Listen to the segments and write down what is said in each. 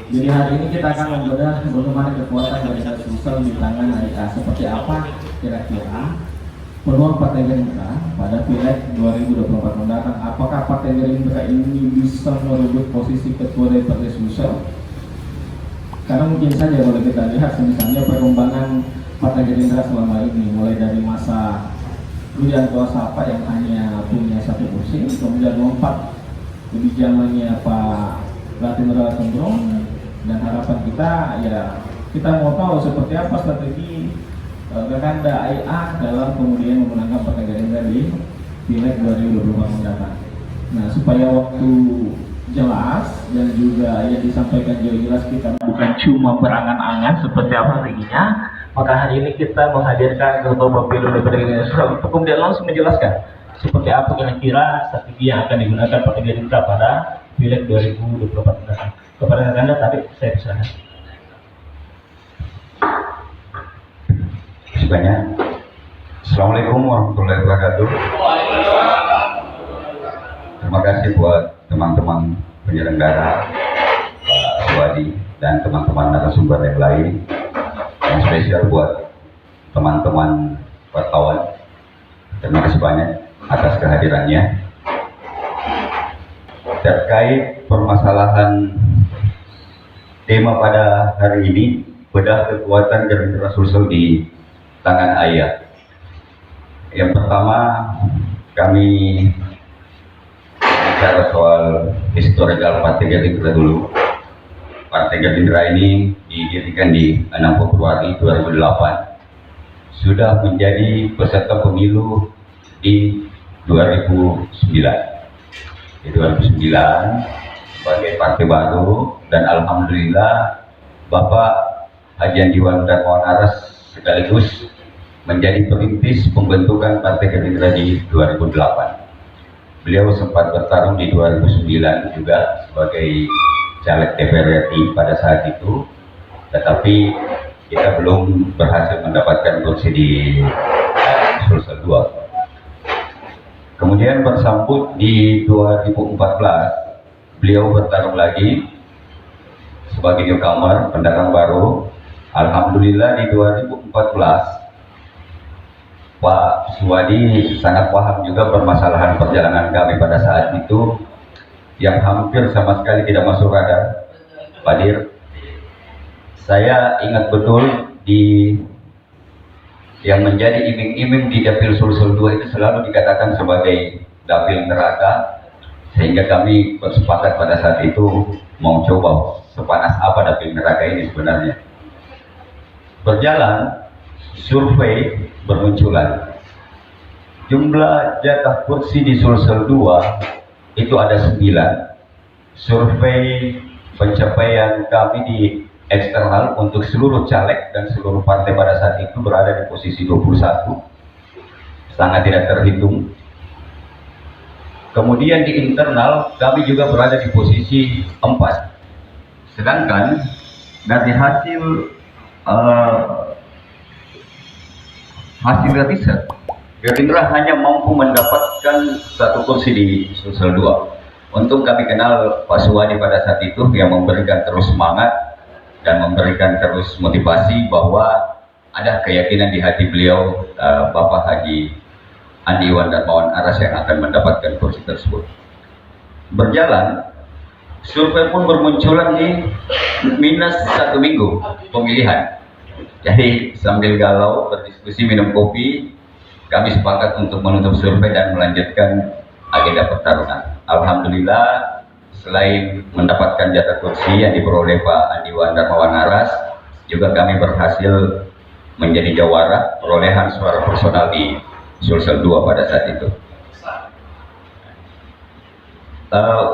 Jadi hari ini kita akan membedah bagaimana kekuatan Gerindra Sulsel di tangan AIA. Seperti apa kira-kira peluang Partai Gerindra pada Pileg 2024 mendatang. Apakah Partai Gerindra ini bisa merebut posisi ketua DPRD Sulsel? Karena mungkin saja kalau kita lihat misalnya perkembangan Partai Gerindra selama ini, mulai dari masa Rudianto Sapa yang hanya punya satu kursi, kemudian lompat lebih zamannya Pak Latinra Cenderung, dan harapan kita ya kita mau tahu seperti apa strategi Gakanda AIA dalam kemudian memenangkan Partai Gerindra di Pileg 2024 mendatang. Nah, supaya waktu jelas dan juga yang disampaikan jelas, kita bukan cuma berangan-angan seperti apa strateginya, maka hari ini kita menghadirkan Ketua Bapilu DPRD Gerindra untuk kemudian langsung menjelaskan seperti apa kira-kira strategi yang akan digunakan Partai Gerindra pada Pileg 2024 mendatang. Kepada Anda tadi saya persilakan. Sebanyak. Assalamualaikum warahmatullahi wabarakatuh. Terima kasih buat teman-teman penyelenggara, Pak Suwadi, dan teman-teman narasumber yang lain. Yang spesial buat teman-teman wartawan. Terima kasih banyak atas kehadirannya. Terkait permasalahan tema pada hari ini, bedah kekuatan Gerindra Sulsel di tangan AIA. Yang pertama, kami bicara soal historical Partai Gerindra dulu. Partai Gerindra ini didirikan di 6 Februari 2008, sudah menjadi peserta pemilu di 2009. Di 2009 sebagai partai baru, dan alhamdulillah Bapak Haji Andiwan Darmawan Aras sekaligus menjadi perintis pembentukan Partai Gerindra di 2008. Beliau sempat bertarung di 2009 juga sebagai caleg DPR RI pada saat itu, tetapi kita belum berhasil mendapatkan kursi di Sulsel 2. Kemudian bersambut di 2014, beliau bertarung lagi sebagai newcomer, pendatang baru. Alhamdulillah di 2014 Pak Suwadi sangat paham juga permasalahan perjalanan kami pada saat itu yang hampir sama sekali tidak masuk radar. Pak Dir, saya ingat betul di yang menjadi iming-iming di Dapil Sulsel 2 itu selalu dikatakan sebagai dapil neraka, sehingga kami bersepakat pada saat itu mau coba sepanas apa dapil neraka ini sebenarnya. Berjalan, survei bermunculan. Jumlah jatah kursi di Sulsel 2 itu ada 9. Survei pencapaian kami di eksternal untuk seluruh caleg dan seluruh partai pada saat itu berada di posisi 21, sangat tidak terhitung. Kemudian di internal kami juga berada di posisi 4. Sedangkan dari hasil riset, Gerindra hanya mampu mendapatkan 1 kursi di Sulsel 2. Untung kami kenal Pak Suwadi pada saat itu yang memberikan terus semangat dan memberikan terus motivasi bahwa ada keyakinan di hati beliau, Bapak Haji Andiwan Darmawan Aras yang akan mendapatkan kursi tersebut. Berjalan, survei pun bermunculan di minus 1 minggu pemilihan. Jadi sambil galau, berdiskusi, minum kopi, kami sepakat untuk menutup survei dan melanjutkan agenda pertarungan. Alhamdulillah, selain mendapatkan jatah kursi yang diperoleh Pak Andiwan Darmawan Aras, juga kami berhasil menjadi jawara perolehan suara personal di Sulsel 2 pada saat itu.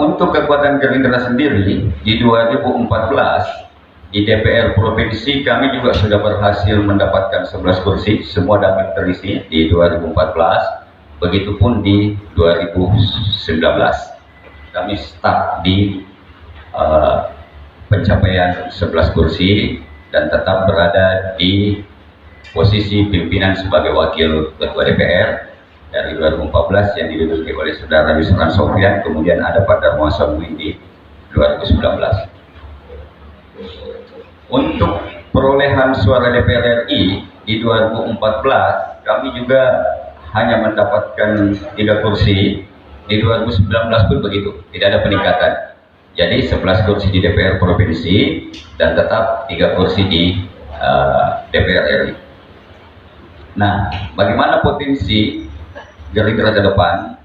Untuk kekuatan Gerindra sendiri di 2014 di DPR Provinsi kami juga sudah berhasil mendapatkan 11 kursi, semua dapat terisi di 2014. Begitupun di 2019. Kami start di pencapaian 11 kursi dan tetap berada di posisi pimpinan sebagai wakil ketua DPR dari 2014 yang diduduki oleh saudara Yusran Sofyan, kemudian ada Pak Darmawan Samuin di 2019. Untuk perolehan suara DPR RI di 2014 kami juga hanya mendapatkan 3 kursi. Di 2019 pun begitu, tidak ada peningkatan. Jadi 11 kursi di DPR provinsi dan tetap 3 kursi di DPR RI. Nah, bagaimana potensi Gerindra ke depan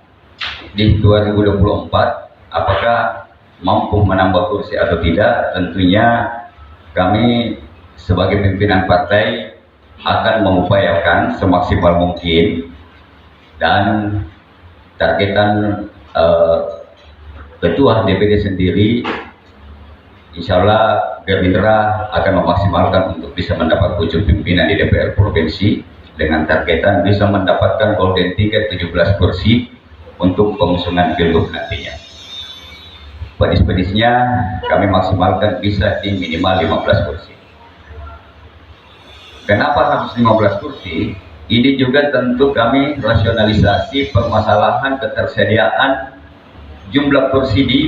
di 2024? Apakah mampu menambah kursi atau tidak? Tentunya kami sebagai pimpinan partai akan mengupayakan semaksimal mungkin, dan targetan ketua DPD sendiri insya Allah Gerindra akan memaksimalkan untuk bisa mendapat pucuk pimpinan di DPR provinsi dengan targetan bisa mendapatkan golden ticket 17 kursi untuk pengusungan pilgub nantinya. Pedis-pedisnya kami maksimalkan bisa di minimal 15 kursi. Kenapa harus 15 kursi? Ini juga tentu kami rasionalisasi permasalahan ketersediaan jumlah kursi di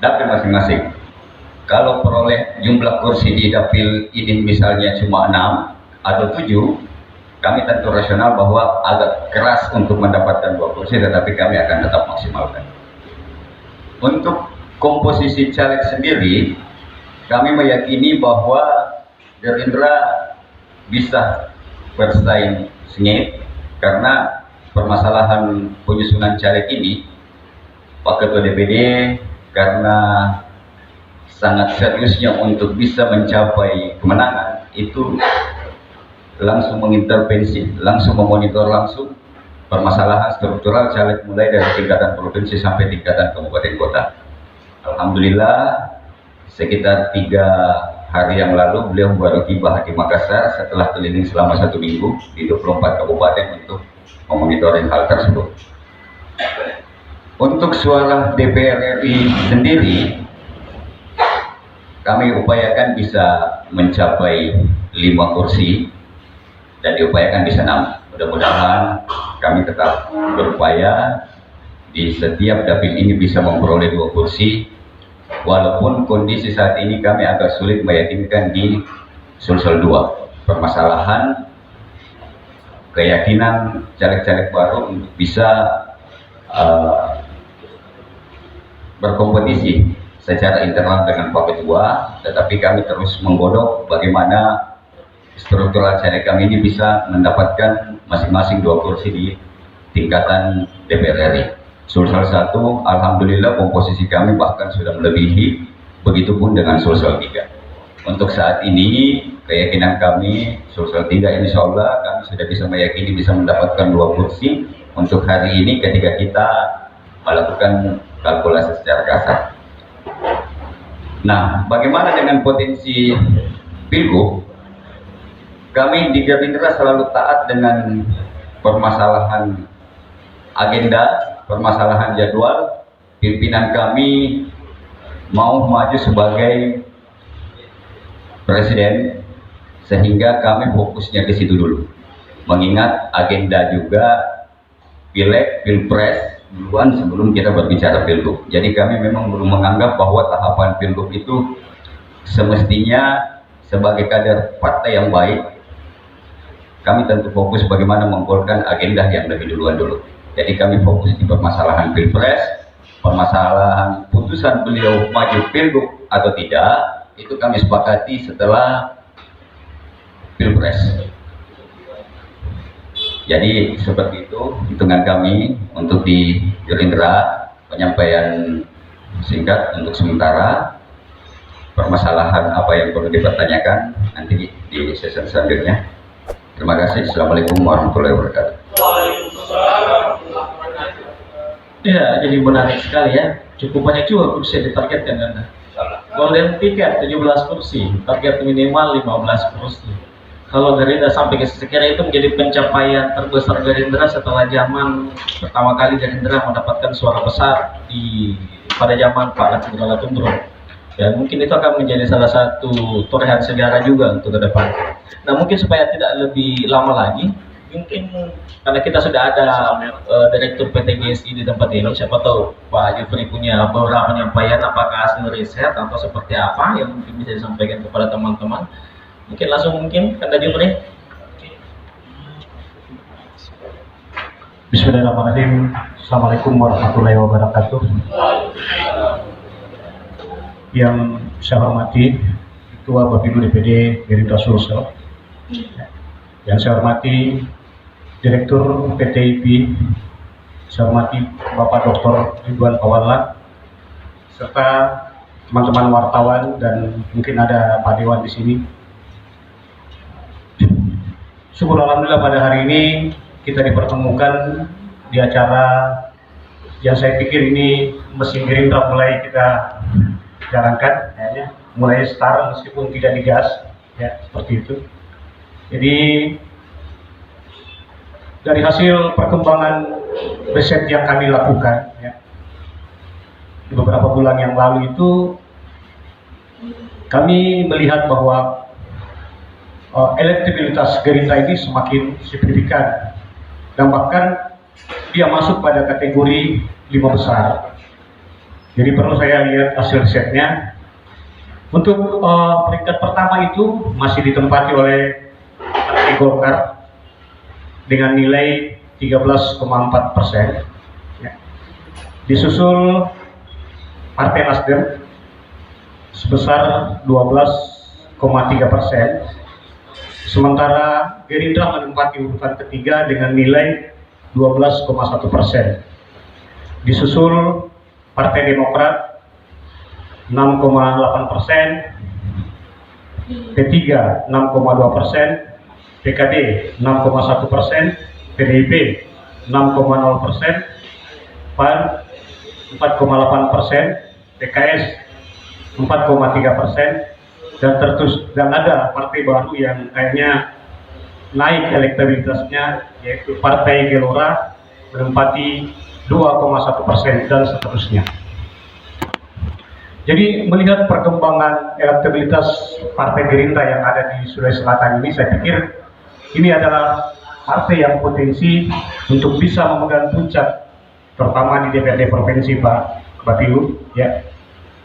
dapil masing-masing. Kalau peroleh jumlah kursi di dapil ini misalnya cuma 6 atau 7, kami tentu rasional bahwa agak keras untuk mendapatkan 2 kursi, tetapi kami akan tetap maksimalkan. Untuk komposisi caleg sendiri, kami meyakini bahwa Gerindra bisa bersaing sengit karena permasalahan penyusunan caleg ini Pak Ketua DPD karena sangat seriusnya untuk bisa mencapai kemenangan itu langsung mengintervensi, langsung memonitor langsung permasalahan struktural caleg mulai dari tingkatan provinsi sampai tingkatan kabupaten kota. Alhamdulillah sekitar 3 hari yang lalu beliau baru tiba di Makassar setelah keliling selama 1 minggu di 24 kabupaten untuk memonitoring hal tersebut. Untuk suara DPR RI sendiri kami upayakan bisa mencapai 5 kursi dan diupayakan bisa 6. Mudah-mudahan kami tetap berupaya di setiap dapil ini bisa memperoleh 2 kursi. Walaupun kondisi saat ini kami agak sulit meyakinkan di Sulsel 2. Permasalahan keyakinan caleg-caleg baru untuk bisa berkompetisi secara internal dengan Pak Ketua, tetapi kami terus menggodok bagaimana struktural caleg kami ini bisa mendapatkan masing-masing 2 kursi di tingkatan DPR RI. Sulsel 1, alhamdulillah komposisi kami bahkan sudah melebihi, begitupun dengan Sulsel 3. Untuk saat ini keyakinan kami Sulsel 3 insya Allah kami sudah bisa meyakini bisa mendapatkan 2 kursi untuk hari ini ketika kita melakukan kalkulasi secara kasar. Nah, bagaimana dengan potensi pilgub? Kami di Gerindra selalu taat dengan permasalahan agenda, permasalahan jadwal. Pimpinan kami mau maju sebagai presiden, sehingga kami fokusnya ke situ dulu. Mengingat agenda juga pileg, pilpres duluan sebelum kita berbicara pilgub. Jadi kami memang belum menganggap bahwa tahapan pilgub itu semestinya sebagai kader partai yang baik, kami tentu fokus bagaimana menggolkan agenda yang lebih duluan dulu. Jadi kami fokus di permasalahan pilpres, permasalahan putusan beliau maju pilgub atau tidak, itu kami sepakati setelah pilpres. Jadi seperti itu hitungan kami untuk di Gerindra. Penyampaian singkat untuk sementara. Permasalahan apa yang perlu dipertanyakan nanti di sesi selanjutnya. Terima kasih. Assalamualaikum warahmatullahi wabarakatuh. Ya, jadi menarik sekali ya. Cukup banyak juga kursi yang ditargetkan kan. Golden ticket 17 kursi, target minimal 15 kursi. Kalau Gerindra sampai ke sekira itu menjadi pencapaian terbesar Gerindra setelah zaman pertama kali Gerindra mendapatkan suara besar pada zaman Pak Latsindra Tundro. Ya, mungkin itu akan menjadi salah satu torehan sejarah juga untuk ke depan. Nah, mungkin supaya tidak lebih lama lagi, mungkin karena kita sudah ada direktur PT GSI di tempat ini, siapa tahu Pak Jufri punya beberapa penyampaian apakah hasil riset atau seperti apa yang mungkin bisa disampaikan kepada teman-teman. Mungkin langsung Kanda Jufri. Bismillahirrahmanirrahim. Assalamualaikum warahmatullahi wabarakatuh. Yang saya hormati Ketua Bapilu DPD Gerindra Sulsel, yang saya hormati Direktur PT IP, saya hormati Bapak Dr. Ridwan Pawalla, serta teman-teman wartawan dan mungkin ada Pak Dewan di sini. Syukur alhamdulillah pada hari ini kita dipertemukan di acara yang saya pikir ini mesin Gerindra mulai kita jalankan, kayaknya mulai start meskipun tidak digas, ya seperti itu. Jadi dari hasil perkembangan riset yang kami lakukan, ya, di beberapa bulan yang lalu itu kami melihat bahwa elektabilitas Gerindra ini semakin signifikan dan bahkan dia masuk pada kategori 5 besar. Jadi perlu saya lihat hasil risetnya. Untuk peringkat pertama itu masih ditempati oleh Partai Golkar dengan nilai 13,4%. Ya. Disusul Partai Nasdem sebesar 12,3%. Sementara Gerindra menempati urutan ketiga dengan nilai 12,1%. Disusul Partai Demokrat 6,8%, P3 6,2%, PKD 6,1%, PDIP 6,0%, PAN 4,8%, PKS 4,3%, dan ada partai baru yang kayaknya naik elektabilitasnya, yaitu Partai Gelora menempati 2,1% dan seterusnya. Jadi melihat perkembangan elektabilitas Partai Gerindra yang ada di Sulawesi Selatan ini, saya pikir ini adalah partai yang potensi untuk bisa memegang puncak, terutama di DPRD Provinsi Pak Bapilu. Ya.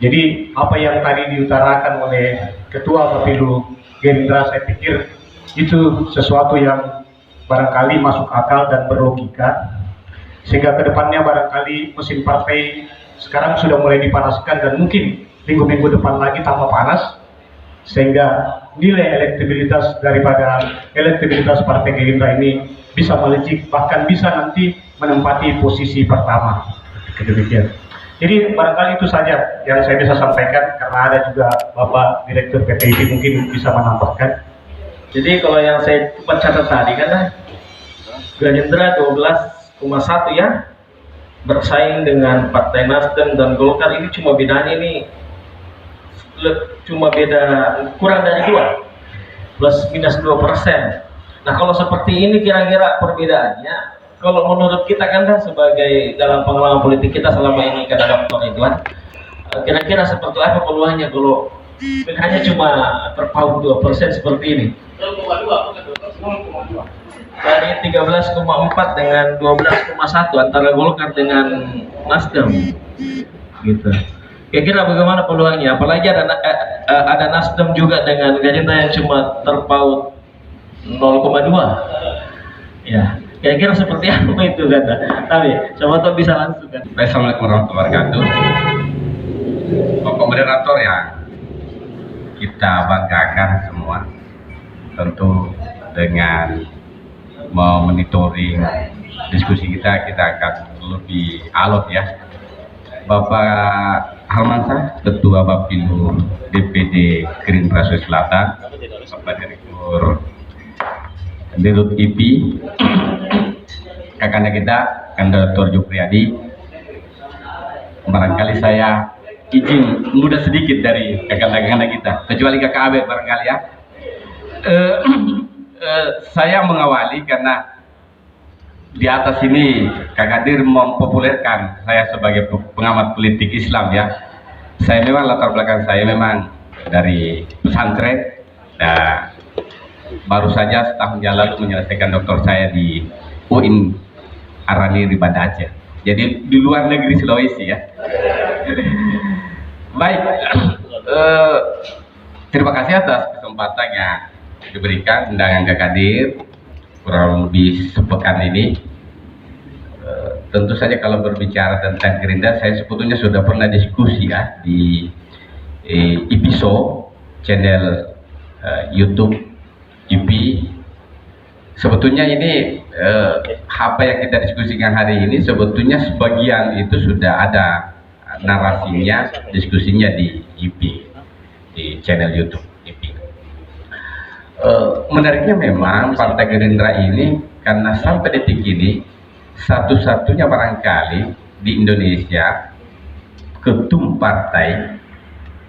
Jadi apa yang tadi diutarakan oleh Ketua Bapilu Gerindra, saya pikir itu sesuatu yang barangkali masuk akal dan berlogika, sehingga kedepannya barangkali mesin partai sekarang sudah mulai dipanaskan dan mungkin minggu-minggu depan lagi tambah panas, sehingga nilai elektabilitas daripada elektabilitas Partai Gerindra ini bisa melejit, bahkan bisa nanti menempati posisi pertama. Demikian. Jadi barangkali itu saja yang saya bisa sampaikan, karena ada juga Bapak Direktur PTIP mungkin bisa menambahkan. Jadi kalau yang saya catat tadi kan Gerindra 12,1 ya, bersaing dengan Partai Nasdem dan Golkar. Ini cuma bedanya ini kurang dari 2 plus minus 2%. Nah kalau seperti ini kira-kira perbedaannya, kalau menurut kita kan sebagai dalam pengalaman politik kita selama ini kan ada Dr. Ridwan, kira-kira seperti apa peluangnya kalau hanya cuma terpaut 2% seperti ini? 0,2 dari 13,4 dengan 12,1 antara Golkar dengan Nasdem, gitu. Kira-kira bagaimana peluangnya? Apalagi ada Nasdem juga dengan Gerindra yang cuma terpaut 0,2. Ya, kira-kira seperti apa itu kan? Tapi coba tuh bisa langsung kan. Assalamualaikum warahmatullahi wabarakatuh. Bapak moderator yang kita banggakan semua, tentu dengan memonitoring diskusi kita akan lebih alot ya. Bapak Halmansyah, Ketua Bapilu DPD Gerindra Sulawesi Selatan, Bapak Direktur Dirut IP, kakanda kita, Kanda Dr. Jupriyadi. Barangkali saya izin mudah sedikit dari kakanda-kakanda kita, kecuali kakak Abe barangkali ya. Saya mengawali karena di atas ini Kak Kadir mempopulerkan saya sebagai pengamat politik Islam ya. Saya memang latar belakang saya memang dari pesantren. Nah, baru saja setahun yang lalu menyelesaikan doktor saya di UIN Arani di Banda Aceh. Jadi di luar negeri Sulawesi ya. Baik, terima kasih atas kesempatan yang diberikan undangan Kak Kadir kurang lebih sepekan ini. Tentu saja kalau berbicara tentang Gerindra, saya sebetulnya sudah pernah diskusi ya di IPSO channel YouTube IP. Sebetulnya ini apa yang kita diskusikan hari ini sebetulnya sebagian itu sudah ada narasinya, diskusinya di IP, di channel YouTube IP. Menariknya memang Partai Gerindra ini karena sampai detik ini satu-satunya barangkali di Indonesia ketum partai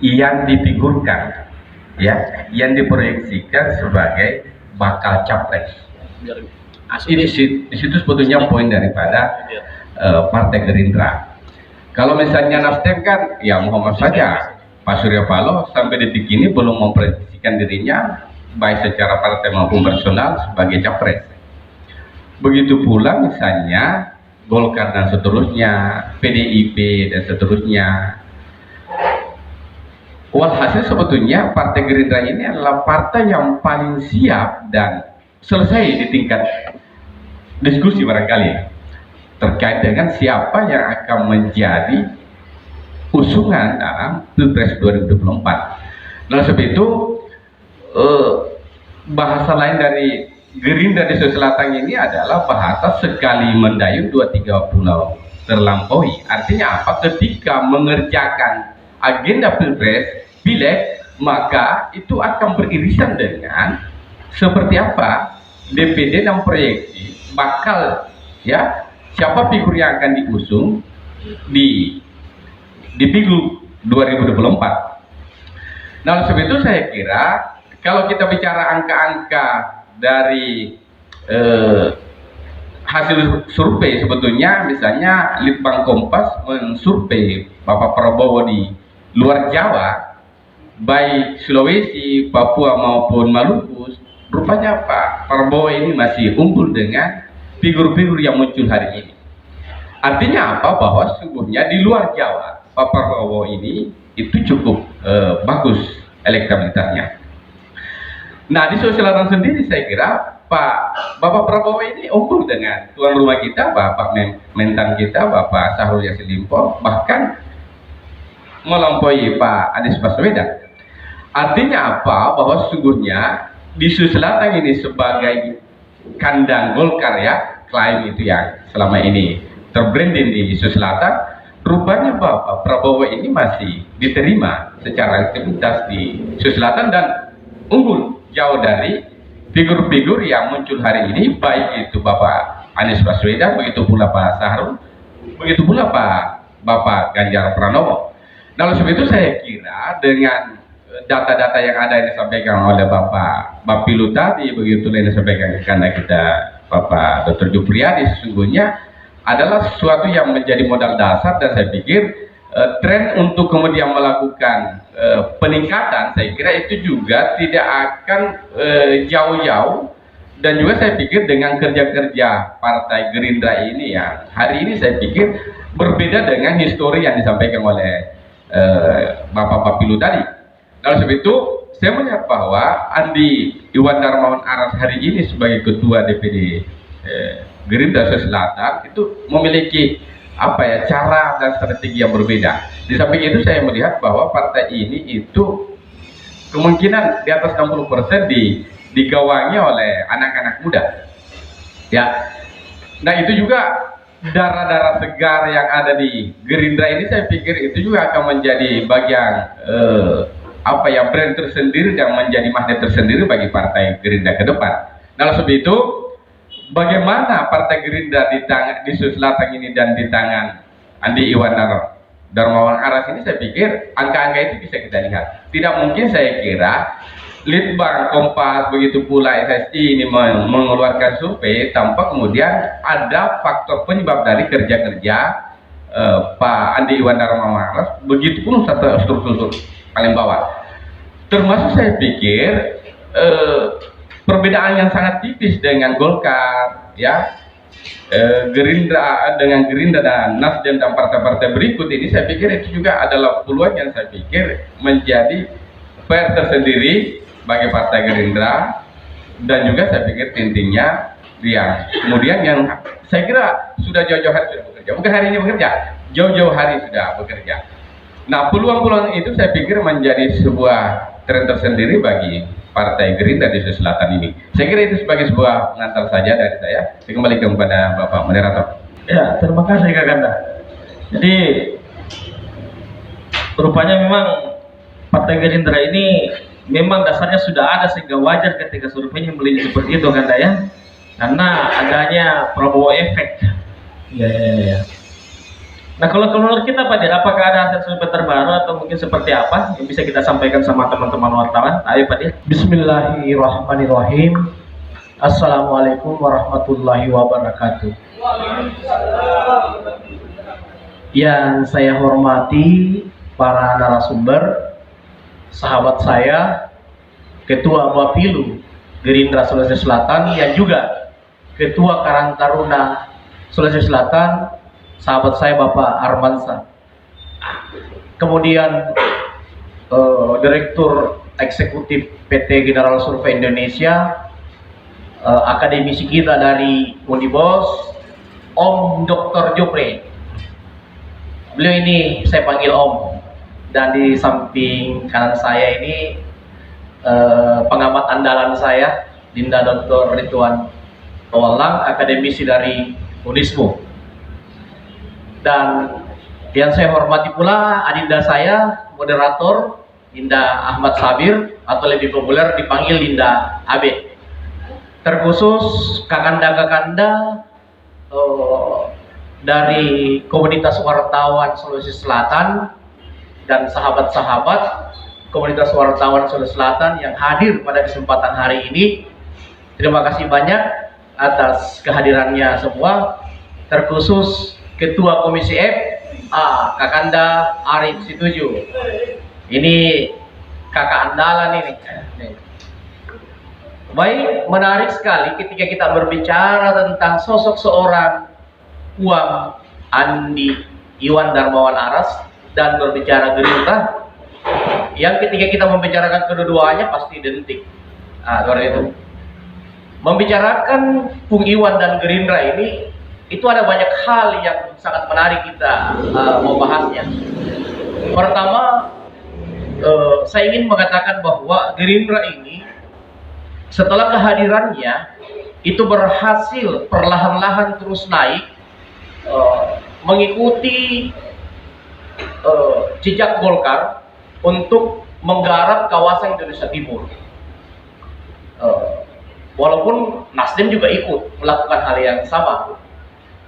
yang difigurkan ya, yang diproyeksikan sebagai bakal capres. Di situ sebetulnya poin daripada Partai Gerindra. Kalau misalnya Nasdem kan ya Muhammad saja, Pak Surya Paloh sampai detik ini belum memproyeksikan dirinya baik secara partai maupun personal sebagai capres. Begitu pula misalnya Golkar dan seterusnya, PDIP dan seterusnya. Walhasil sebetulnya Partai Gerindra ini adalah partai yang paling siap dan selesai di tingkat diskusi barangkali terkait dengan siapa yang akan menjadi usungan dalam Pilpres 2024. Nah, sebab itu bahasa lain dari Gerindra di Sulawesi Selatan ini adalah bahasa sekali mendayung dua tiga pulau terlampaui. Artinya apa? Ketika mengerjakan agenda Pilpres, Pileg, maka itu akan beririsan dengan seperti apa DPD dan proyeksi bakal ya siapa figur yang akan diusung di Pilgub 2024. Nah, sebab itu saya kira kalau kita bicara angka-angka dari hasil survei, sebetulnya misalnya Litbang Kompas mensurvei Bapak Prabowo di luar Jawa, baik Sulawesi, Papua maupun Maluku, rupanya Pak Prabowo ini masih unggul dengan figur-figur yang muncul hari ini. Artinya apa? Bahwa sesungguhnya di luar Jawa Pak Prabowo ini itu cukup bagus elektabilitasnya. Nah, di Sulawesi Selatan sendiri saya kira Bapak Prabowo ini unggul dengan tuan rumah kita, Bapak Mentan kita, Bapak Syahrul Yassin Limpo, bahkan melampaui Pak Anies Baswedan. Artinya apa? Bahwa sesungguhnya di Sulawesi Selatan ini sebagai kandang Golkar ya, klaim itu yang selama ini terbranding di Sulawesi Selatan, rupanya Bapak Prabowo ini masih diterima secara aktivitas di Sulawesi Selatan dan unggul jauh dari figur-figur yang muncul hari ini, baik itu Bapak Anies Baswedan, begitu pula Pak Syahrul, begitu pula Bapak Ganjar Pranowo. Nah, sebab itu saya kira dengan data-data yang ada yang disampaikan oleh Bapak Bapilu tadi, begitu yang disampaikan karena kita Bapak Dr. Jupriyadi, sesungguhnya adalah sesuatu yang menjadi modal dasar, dan saya pikir tren untuk kemudian melakukan peningkatan, saya kira itu juga tidak akan jauh-jauh. Dan juga saya pikir dengan kerja-kerja Partai Gerindra ini yang hari ini saya pikir berbeda dengan histori yang disampaikan oleh Bapak Bapilu tadi. Nah, sebab itu saya melihat bahwa Andi Iwan Darmawan Aras hari ini sebagai Ketua DPD Gerindra Sulawesi Selatan itu memiliki apa ya, cara dan strategi yang berbeda. Di samping itu saya melihat bahwa partai ini itu kemungkinan di atas 60% digawangi oleh anak-anak muda ya. Nah, itu juga darah-darah segar yang ada di Gerindra ini, saya pikir itu juga akan menjadi bagian apa ya, brand tersendiri dan menjadi magnet tersendiri bagi Partai Gerindra ke depan. Nah, sebab itu bagaimana Partai Gerindra di Sulawesi Selatan ini dan di tangan Andi Iwan Darmawan Aras ini, saya pikir angka-angka itu bisa kita lihat. Tidak mungkin saya kira Litbang Kompas begitu pula SSI ini mengeluarkan survei tanpa kemudian ada faktor penyebab dari kerja-kerja Pak Andi Iwan Darmawan Aras, begitu pun struktur paling bawah. Termasuk saya pikir perbedaan yang sangat tipis dengan Golkar, ya. Gerindra dan Nasdem dan partai-partai berikut ini, saya pikir itu juga adalah peluang yang saya pikir menjadi PR tersendiri bagi partai Gerindra, dan juga saya pikir intinya dia kemudian yang saya kira sudah jauh-jauh hari sudah bekerja, bukan hari ini bekerja, jauh-jauh hari sudah bekerja. Nah, peluang-peluang itu saya pikir menjadi sebuah tren tersendiri bagi Partai Gerindra di Sulawesi Selatan ini. Saya kira itu sebagai sebuah pengantar saja dari saya. Saya kembali kepada Bapak Moderator. Ya, terima kasih Kak Ganda. Jadi rupanya memang Partai Gerindra ini memang dasarnya sudah ada, sehingga wajar ketika surveinya melihat seperti itu Ganda ya. Karena adanya Prabowo efek. Ya. Nah, kalau menurut kita Pak Dir, apakah ada hasil survei terbaru atau mungkin seperti apa yang bisa kita sampaikan sama teman-teman wartawan? Ayo Pak Dir. Bismillahirrahmanirrahim. Assalamualaikum warahmatullahi wabarakatuh. Yang saya hormati para narasumber, sahabat saya, Ketua Bapilu Gerindra Sulawesi Selatan, yang juga Ketua Karang Taruna Sulawesi Selatan, sahabat saya Bapak Armansa. Kemudian Direktur Eksekutif PT General Survey Indonesia, akademisi kita dari Unibos, Om Dr. Jopre. Beliau ini saya panggil Om, dan di samping kanan saya ini pengamat andalan saya, Dinda Dr. Ridwan Tawalang, akademisi dari Unismo. Dan yang saya hormati pula adinda saya, moderator Dinda Ahmad Sabir, atau lebih populer dipanggil Dinda Abe. Terkhusus kakanda-kakanda dari komunitas wartawan Sulawesi Selatan dan sahabat-sahabat komunitas wartawan Sulawesi Selatan yang hadir pada kesempatan hari ini. Terima kasih banyak atas kehadirannya semua, terkhusus Ketua Komisi F, Kakanda Arif Situju. Ini kakak andalan ini. Baik, menarik sekali ketika kita berbicara tentang sosok seorang Puang Andi Iwan Darmawan Aras dan berbicara Gerindra, yang ketika kita membicarakan kedua-duanya pasti identik. Itu. Membicarakan Pung Iwan dan Gerindra ini, itu ada banyak hal yang sangat menarik kita membahasnya. Pertama, saya ingin mengatakan bahwa Gerindra ini setelah kehadirannya itu berhasil perlahan-lahan terus naik, mengikuti jejak Golkar untuk menggarap kawasan Indonesia Timur. Walaupun Nasdem juga ikut melakukan hal yang sama.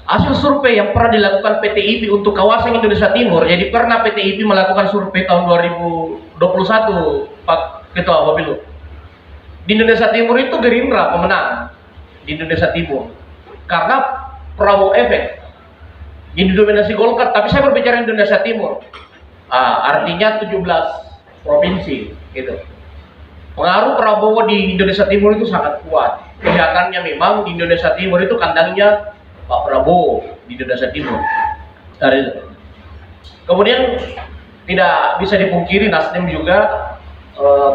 Hasil survei yang pernah dilakukan PTIP untuk kawasan Indonesia Timur, jadi pernah PTIP melakukan survei tahun 2021, Pak Ketua Bapilu. Di Indonesia Timur itu Gerindra pemenang di Indonesia Timur karena Prabowo efek. Ini dominasi Golkar, tapi saya berbicara Indonesia Timur. Artinya 17 provinsi gitu. Pengaruh Prabowo di Indonesia Timur itu sangat kuat. Kelihatannya memang di Indonesia Timur itu kandangnya Pak Prabowo di Indonesia Timur. Kemudian tidak bisa dipungkiri Nasdem juga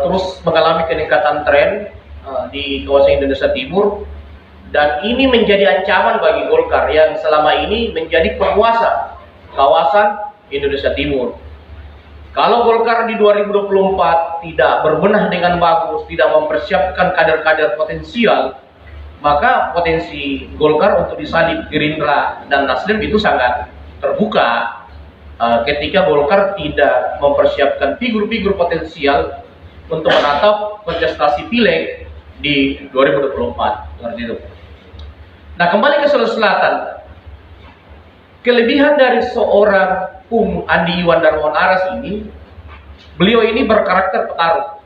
terus mengalami peningkatan tren di kawasan Indonesia Timur, dan ini menjadi ancaman bagi Golkar yang selama ini menjadi penguasa kawasan Indonesia Timur. Kalau Golkar di 2024 tidak berbenah dengan bagus, tidak mempersiapkan kader-kader potensial, maka potensi Golkar untuk disalib Gerindra dan Nasdem itu sangat terbuka ketika Golkar tidak mempersiapkan figur-figur potensial untuk menatap kontestasi pileg di 2024. Seperti itu. Nah, kembali ke Sulawesi Selatan. Kelebihan dari seorang Pung Andi Iwan Darmawan Aras ini, beliau ini berkarakter petarung.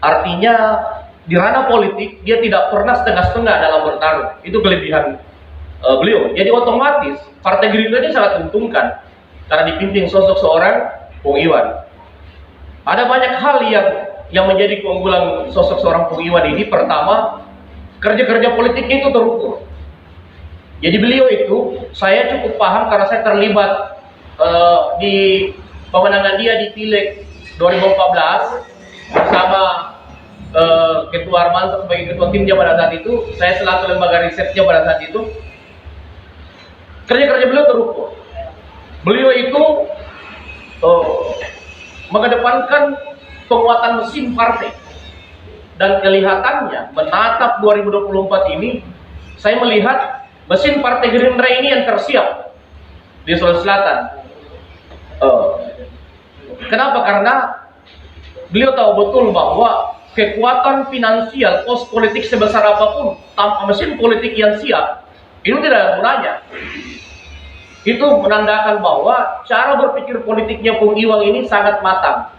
Artinya di ranah politik dia tidak pernah setengah-setengah dalam bertarung. Itu kelebihan beliau. Jadi otomatis Partai Gerindra ini sangat diuntungkan karena dipimpin sosok seorang Pung Iwan. Ada banyak hal yang menjadi keunggulan sosok seorang Pung Iwan ini. Pertama, kerja-kerja politiknya itu terukur. Jadi beliau itu, saya cukup paham karena saya terlibat di pemenangan dia di Pileg 2014 bersama Ketua Arman sebagai ketua timnya pada saat itu. Saya selaku lembaga risetnya pada saat itu. Kerja-kerja beliau terukur. Beliau itu mengedepankan penguatan mesin partai, dan kelihatannya menatap 2024 ini, saya melihat mesin Partai Gerindra ini yang tersiap di Sulawesi Selatan. Kenapa? Karena beliau tahu betul bahwa kekuatan finansial, kos politik sebesar apapun tanpa mesin politik yang siap, itu tidak ada gunanya. Itu menandakan bahwa cara berpikir politiknya Pung Iwan ini sangat matang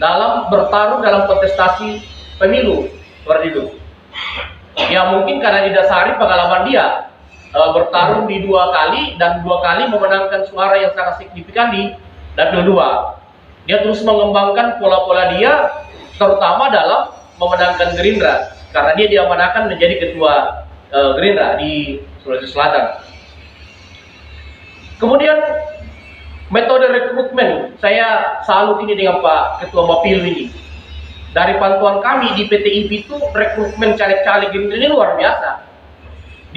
dalam bertarung dalam kontestasi pemilu seperti itu. Ya mungkin karena didasari pengalaman dia bertarung di 2 kali dan 2 kali memenangkan suara yang sangat signifikan di dapil 2. Dia terus mengembangkan pola-pola dia, terutama dalam memenangkan Gerindra, karena dia diamanahkan menjadi ketua Gerindra di Sulawesi Selatan. Kemudian metode rekrutmen, saya salut ini dengan Pak Ketua Bapil ini. Dari pantauan kami di PTIP itu, rekrutmen caleg-caleg Gerindra ini luar biasa.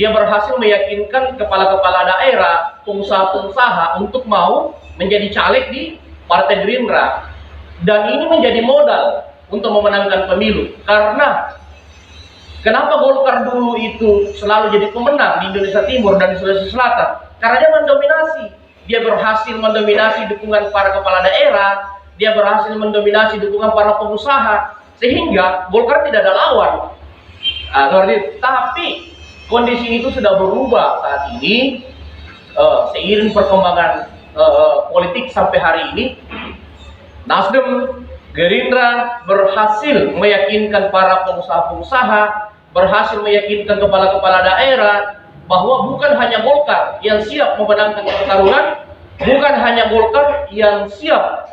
Dia berhasil meyakinkan kepala-kepala daerah, pengusaha-pengusaha untuk mau menjadi caleg di Partai Gerindra. Dan ini menjadi modal untuk memenangkan pemilu. Karena kenapa Golkar dulu itu selalu jadi pemenang di Indonesia Timur dan di Sulawesi Selatan? Karena dia mendominasi. Dia berhasil mendominasi dukungan para kepala daerah, dia berhasil mendominasi dukungan para pengusaha, sehingga Golkar tidak ada lawan. Tapi kondisi itu sudah berubah saat ini, seiring perkembangan politik sampai hari ini. Nasdem, Gerindra berhasil meyakinkan para pengusaha-pengusaha, berhasil meyakinkan kepala-kepala daerah bahwa bukan hanya Golkar yang siap memenangkan pertarungan, bukan hanya Golkar yang siap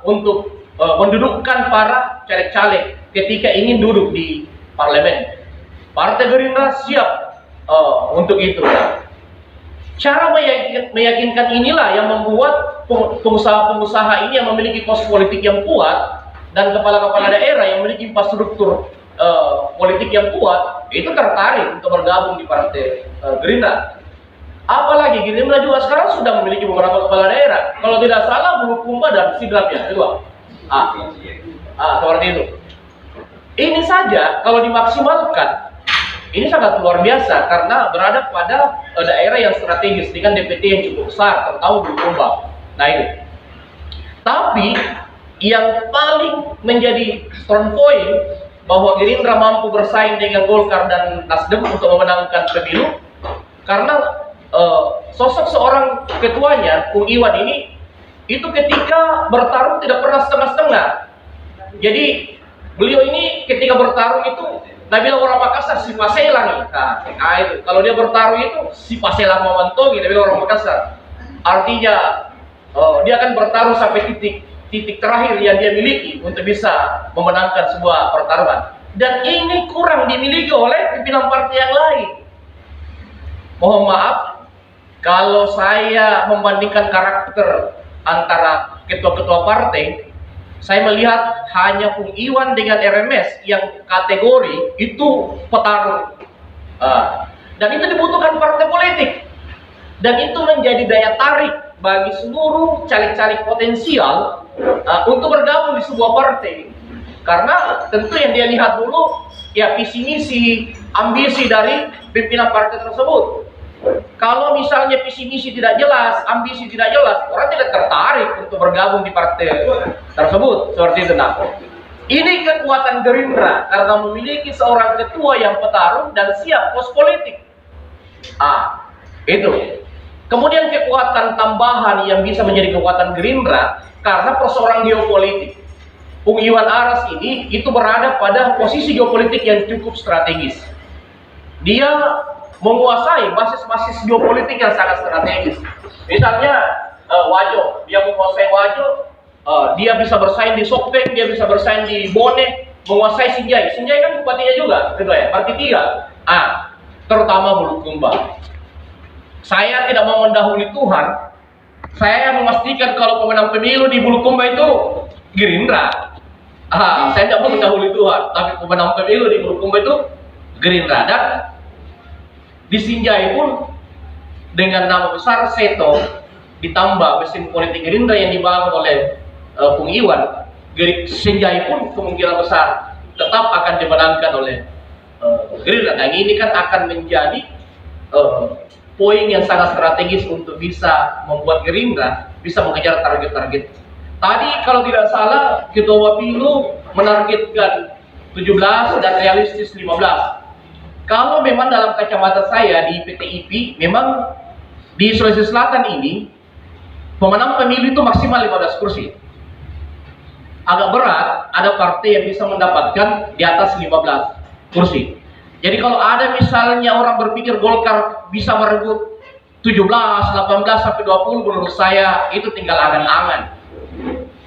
untuk mendudukkan para caleg-caleg ketika ingin duduk di parlemen. Partai Gerindra siap untuk itu. Cara meyakinkan inilah yang membuat pengusaha-pengusaha ini yang memiliki pos politik yang kuat dan kepala-kepala daerah yang memiliki infrastruktur politik yang kuat itu tertarik untuk bergabung di Partai Gerindra. Apalagi Gerindra juga sekarang sudah memiliki beberapa kepala daerah. Kalau tidak salah Bulukumba dan Sidrap ya, kedua. Seperti itu. Ini saja kalau dimaksimalkan, ini sangat luar biasa karena berada pada daerah yang strategis dengan DPT yang cukup besar, terutama Bulukumba. Nah itu. Tapi yang paling menjadi strong point bahwa Gerindra mampu bersaing dengan Golkar dan Nasdem untuk memenangkan pemilu karena sosok seorang ketuanya, Pung Iwan ini, itu ketika bertarung tidak pernah setengah-setengah. Jadi beliau ini ketika bertarung itu, Nabila orang Makassar si Paselang. Nah itu, kalau dia bertarung itu si Paselang Mamantogi, Nabila orang Makassar. Artinya dia akan bertarung sampai titik terakhir yang dia miliki untuk bisa memenangkan sebuah pertarungan. Dan ini kurang dimiliki oleh pimpinan partai yang lain. Mohon maaf, kalau saya membandingkan karakter antara ketua-ketua partai, saya melihat hanya Pung Iwan dengan RMS yang kategori itu petarung. Dan itu dibutuhkan partai politik. Dan itu menjadi daya tarik bagi seluruh caleg-caleg potensial untuk bergabung di sebuah partai. Karena tentu yang dia lihat dulu ya visi misi, ambisi dari pimpinan partai tersebut. Kalau misalnya visi misi tidak jelas, ambisi tidak jelas, orang tidak tertarik untuk bergabung di partai tersebut. Seperti itu. Nah, ini kekuatan Gerindra karena memiliki seorang ketua yang petarung dan siap pos politik. Itu. Kemudian kekuatan tambahan yang bisa menjadi kekuatan Gerindra karena persoalan geopolitik. Pung Iwan Aras ini itu berada pada posisi geopolitik yang cukup strategis. Dia menguasai basis-basis geopolitik yang sangat strategis. Misalnya Wajo, dia menguasai Wajo, dia bisa bersaing di Sopeng, dia bisa bersaing di Bone, menguasai Sinjai. Sinjai kan bupatinya juga, gitu ya, parti 3. Terutama Bulukumba. Saya tidak mau mendahului Tuhan. Saya memastikan kalau pemenang pemilu di Bulukumba itu Gerindra. Saya tidak mau mendahului Tuhan, tapi pemenang pemilu di Bulukumba itu Gerindra. Dan di Sinjai pun dengan nama besar Seto ditambah mesin politik Gerindra yang dibangun oleh Bung Iwan, Sinjai pun kemungkinan besar tetap akan dimenangkan oleh Gerindra. Dan ini kan akan menjadi poin yang sangat strategis untuk bisa membuat Gerindra bisa mengejar target-target. Tadi kalau tidak salah Ketua Wapilu menargetkan 17 dan realistis 15. Kalau memang dalam kacamata saya di PTIP, memang di Sulawesi Selatan ini pemenang pemilu itu maksimal 15 kursi. Agak berat ada partai yang bisa mendapatkan di atas 15 kursi. Jadi kalau ada misalnya orang berpikir Golkar bisa merebut 17, 18 sampai 20, menurut saya itu tinggal angan-angan.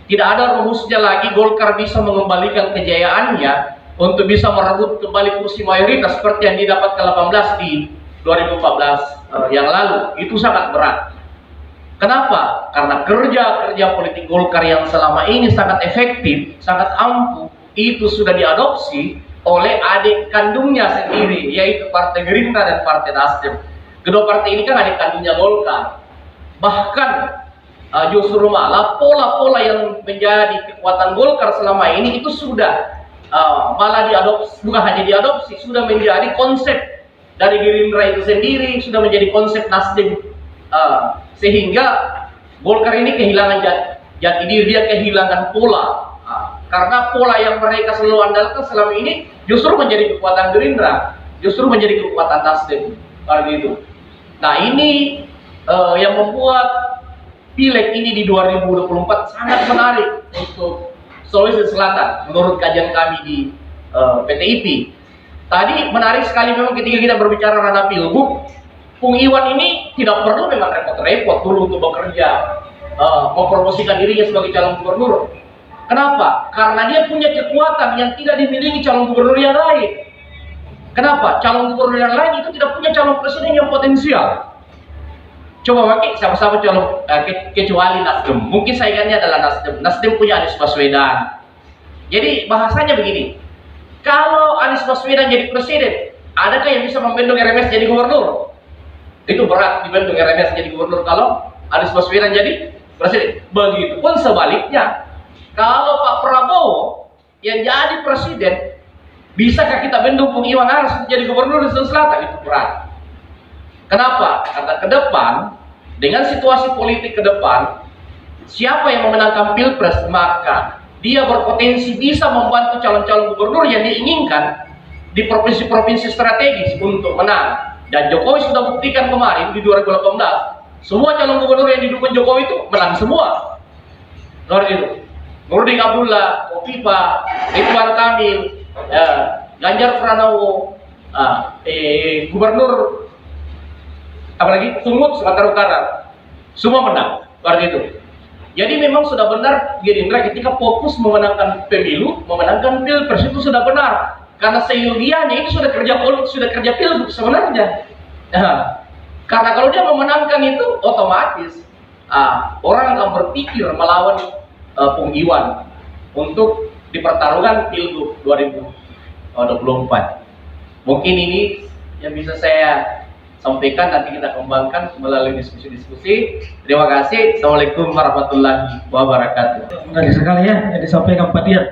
Tidak ada rumusnya lagi Golkar bisa mengembalikan kejayaannya untuk bisa merebut kembali kursi mayoritas seperti yang didapat ke-18 di 2014 yang lalu. Itu sangat berat. Kenapa? Karena kerja politik Golkar yang selama ini sangat efektif, sangat ampuh, itu sudah diadopsi oleh adik kandungnya sendiri, yaitu Partai Gerindra dan Partai Nasdem. Kedua partai ini kan adik kandungnya Golkar. Bahkan justru malah pola-pola yang menjadi kekuatan Golkar selama ini itu sudah malah diadopsi, bukan hanya diadopsi, sudah menjadi konsep dari Gerindra itu sendiri, sudah menjadi konsep Nasdem. Sehingga Golkar ini kehilangan jati diri, dia kehilangan pola. Karena pola yang mereka selalu andalkan selama ini justru menjadi kekuatan Gerindra, justru menjadi kekuatan Nasdem, gitu. Nah ini yang membuat pileg ini di 2024 sangat menarik untuk Sulawesi Selatan menurut kajian kami di PTIP. Tadi menarik sekali memang ketika kita berbicara ranah pilgub, Bung Iwan ini tidak perlu memang repot-repot dulu untuk bekerja, mempromosikan dirinya sebagai calon gubernur. Kenapa? Karena dia punya kekuatan yang tidak dimiliki calon gubernur yang lain. Kenapa? Calon gubernur yang lain itu tidak punya calon presiden yang potensial. Coba pakai sama-sama calon kecuali Nasdem. Mungkin saingannya adalah Nasdem. Nasdem punya Anies Baswedan. Jadi bahasanya begini. Kalau Anies Baswedan jadi presiden, adakah yang bisa membendung RMS jadi gubernur? Itu berat dibendung RMS jadi gubernur kalau Anies Baswedan jadi presiden. Begitupun sebaliknya. Kalau Pak Prabowo yang jadi presiden, bisakah kita bendung Bung Iwan Harus jadi gubernur di Sulawesi Selatan? Itu berat. Kenapa? Karena ke depan, dengan situasi politik ke depan, siapa yang memenangkan Pilpres, maka dia berpotensi bisa membantu calon-calon gubernur yang diinginkan di provinsi-provinsi strategis untuk menang. Dan Jokowi sudah buktikan kemarin di 2018, semua calon gubernur yang didukung Jokowi itu menang semua. Itu. Nurdin Abdullah, Kofifa, Ridwan Kamil, Ganjar Pranowo, Gubernur apalagi Sumut Sumatera Utara, semua menang. Itu. Jadi memang sudah benar Gerindra ketika fokus memenangkan pemilu, memenangkan pilpres itu sudah benar. Karena seyogianya itu sudah kerja pilgub sebenarnya. Karena kalau dia memenangkan itu otomatis orang akan berpikir melawan Bung Iwan untuk dipertaruhkan pilgub 2024. Mungkin ini yang bisa saya sampaikan, nanti kita kembangkan melalui diskusi-diskusi. Terima kasih. Assalamualaikum warahmatullahi wabarakatuh. Menarik sekali ya yang disampaikan Pak Dian.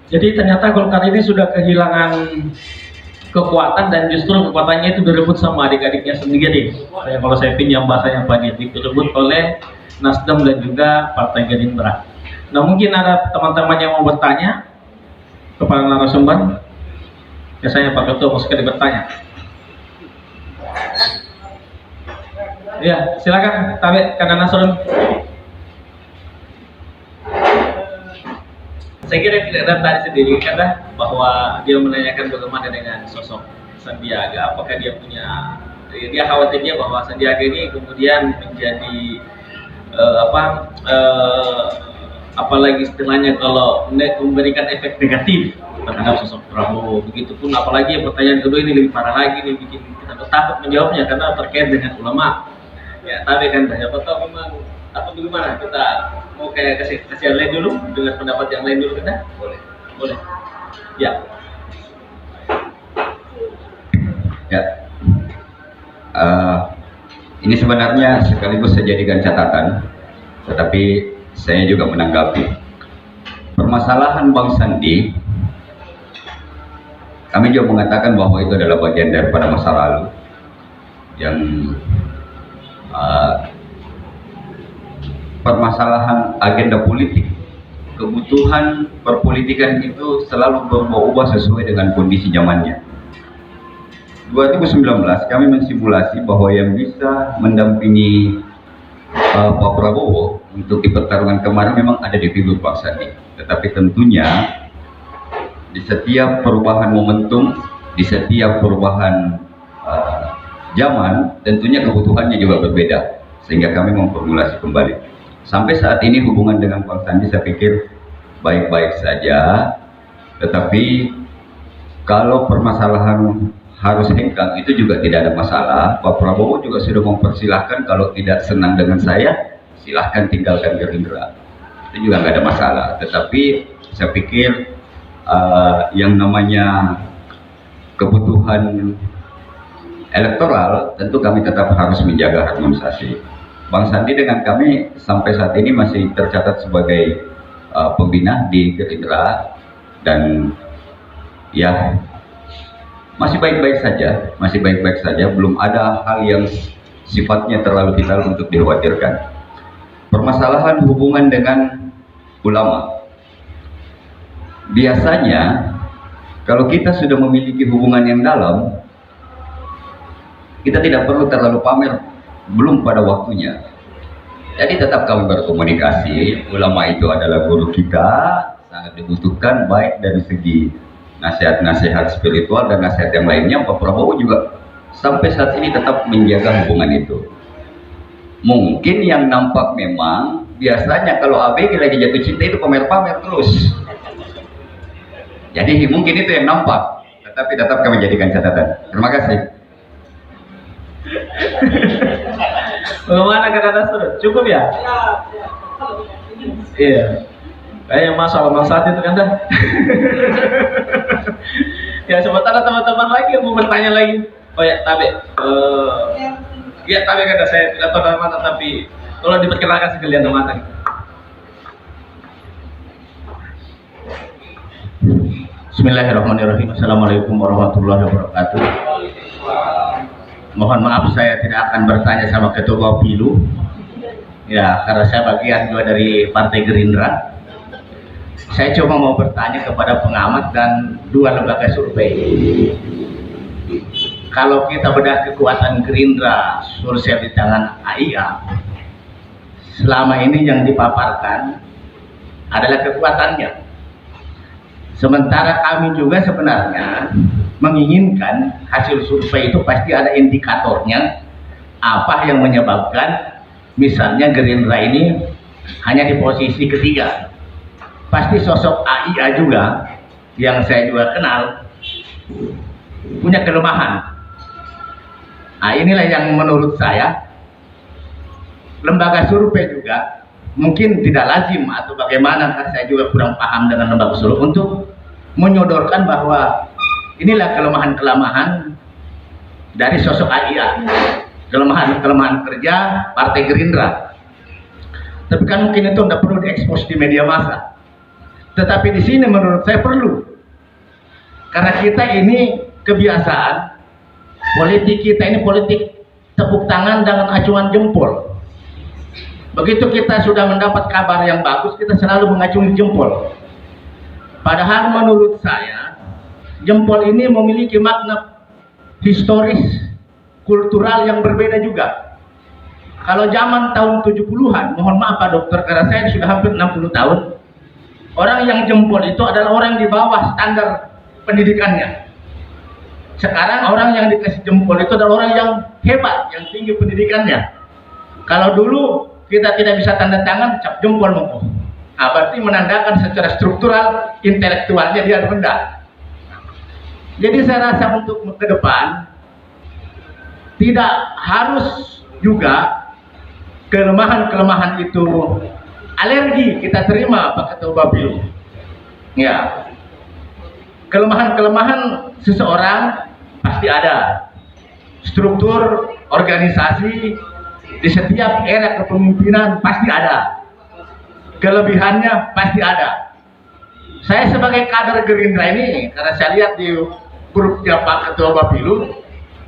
Jadi ternyata Golkar ini sudah kehilangan kekuatan dan justru kekuatannya itu direbut sama adik-adiknya sendiri. Kalau saya pinjam bahasanya Pak Dian, direbut oleh Nasdem dan juga Partai Gerindra. Nah mungkin ada teman-teman yang mau bertanya kepada narasumber. Biasanya Pak Ketua mau sekali bertanya. Ya, silakan Tabe karena Nasrun. Saya kira tidak ada tadi sendiri karena bahwa dia menanyakan bagaimana dengan sosok Sandiaga, apakah dia khawatirnya bahwa Sandiaga ini kemudian menjadi apalagi istilahnya kalau memberikan efek negatif terhadap sosok Prabowo. Begitupun apalagi yang pertanyaan kedua ini lebih parah lagi nih, bikin kita takut menjawabnya karena terkait dengan ulama. Ya, tapi kan siapa tahu memang atau bagaimana, kita mau kayak kasih yang lain dulu, dengar pendapat yang lain dulu kita boleh ya. Ini sebenarnya sekaligus saya jadikan catatan, tetapi saya juga menanggapi permasalahan Bang Sandi. Kami juga mengatakan bahwa itu adalah bagian daripada masa lalu yang permasalahan agenda politik, kebutuhan perpolitikan itu selalu berubah sesuai dengan kondisi zamannya. 2019 kami mensimulasi bahwa yang bisa mendampingi Pak Prabowo untuk di pertarungan kemarin memang ada di figur Pak Sandi. Tetapi tentunya di setiap perubahan momentum, di setiap perubahan zaman, tentunya kebutuhannya juga berbeda. Sehingga kami memformulasi kembali. Sampai saat ini hubungan dengan Pak Sandi saya pikir baik-baik saja. Tetapi kalau permasalahan harus hengkang itu juga tidak ada masalah. Pak Prabowo juga sudah mempersilahkan kalau tidak senang dengan saya, silahkan tinggalkan Gerindra. Itu juga nggak ada masalah. Tetapi saya pikir yang namanya kebutuhan elektoral tentu kami tetap harus menjaga harmonisasi. Bang Sandi dengan kami sampai saat ini masih tercatat sebagai pembina di Gerindra dan ya masih baik-baik saja, belum ada hal yang sifatnya terlalu vital untuk dikhawatirkan. Permasalahan hubungan dengan ulama, biasanya kalau kita sudah memiliki hubungan yang dalam, kita tidak perlu terlalu pamer, belum pada waktunya. Jadi tetap kami berkomunikasi. Ulama itu adalah guru kita, sangat dibutuhkan baik dari segi nasihat-nasihat spiritual dan nasihat yang lainnya. Pak Prabowo juga sampai saat ini tetap menjaga hubungan itu. Mungkin yang nampak memang biasanya kalau ABG lagi jatuh cinta itu pamer-pamer terus. Jadi mungkin itu yang nampak, tetapi tetap kami jadikan catatan. Terima kasih. Bagaimana kata Nasr? Cukup ya? Iya. Kayak masalah saat itu kan dah. Ya sementara teman-teman lagi yang mau bertanya lagi. Oh ya, Tabe. Ya Tabe kata saya tidak tahu nama, tapi kalau diperkenalkan sekalian nama tadi. Bismillahirrahmanirrahim. Assalamualaikum warahmatullahi wabarakatuh. Mohon maaf saya tidak akan bertanya sama Ketua Pilu. Ya, karena saya bagian juga dari Partai Gerindra. Saya cuma mau bertanya kepada pengamat dan dua lembaga survei. Kalau kita bedah kekuatan Gerindra Sulsel di tangan AIA, selama ini yang dipaparkan adalah kekuatannya. Sementara kami juga sebenarnya menginginkan hasil survei itu pasti ada indikatornya, apa yang menyebabkan misalnya Gerindra ini hanya di posisi ketiga. Pasti sosok AIA juga yang saya juga kenal punya kelemahan. Nah, inilah yang menurut saya lembaga survei juga mungkin tidak lazim atau bagaimana, karena saya juga kurang paham dengan lembaga survei untuk menyodorkan bahwa inilah kelemahan-kelemahan dari sosok AIA, kelemahan-kelemahan kerja Partai Gerindra. Tapi kan mungkin itu tidak perlu diekspos di media massa. Tetapi di sini menurut saya perlu, karena kita ini kebiasaan politik kita ini politik tepuk tangan dengan acungan jempol. Begitu kita sudah mendapat kabar yang bagus, kita selalu mengacungi jempol. Padahal menurut saya jempol ini memiliki makna historis, kultural yang berbeda juga. Kalau zaman tahun 70-an, mohon maaf Pak Dokter, karena saya sudah hampir 60 tahun. Orang yang jempol itu adalah orang di bawah standar pendidikannya. Sekarang orang yang dikasih jempol itu adalah orang yang hebat, yang tinggi pendidikannya. Kalau dulu kita tidak bisa tanda tangan, cap jempol monggo. berarti menandakan secara struktural intelektualnya dia rendah. Jadi saya rasa untuk ke depan tidak harus juga kelemahan-kelemahan itu alergi kita terima Pak Ketua Bapilu. Ya, kelemahan-kelemahan seseorang pasti ada. Struktur organisasi di setiap era kepemimpinan pasti ada. Kelebihannya pasti ada. Saya sebagai kader Gerindra ini, karena saya lihat di grupnya Pak Ketua Bapilu,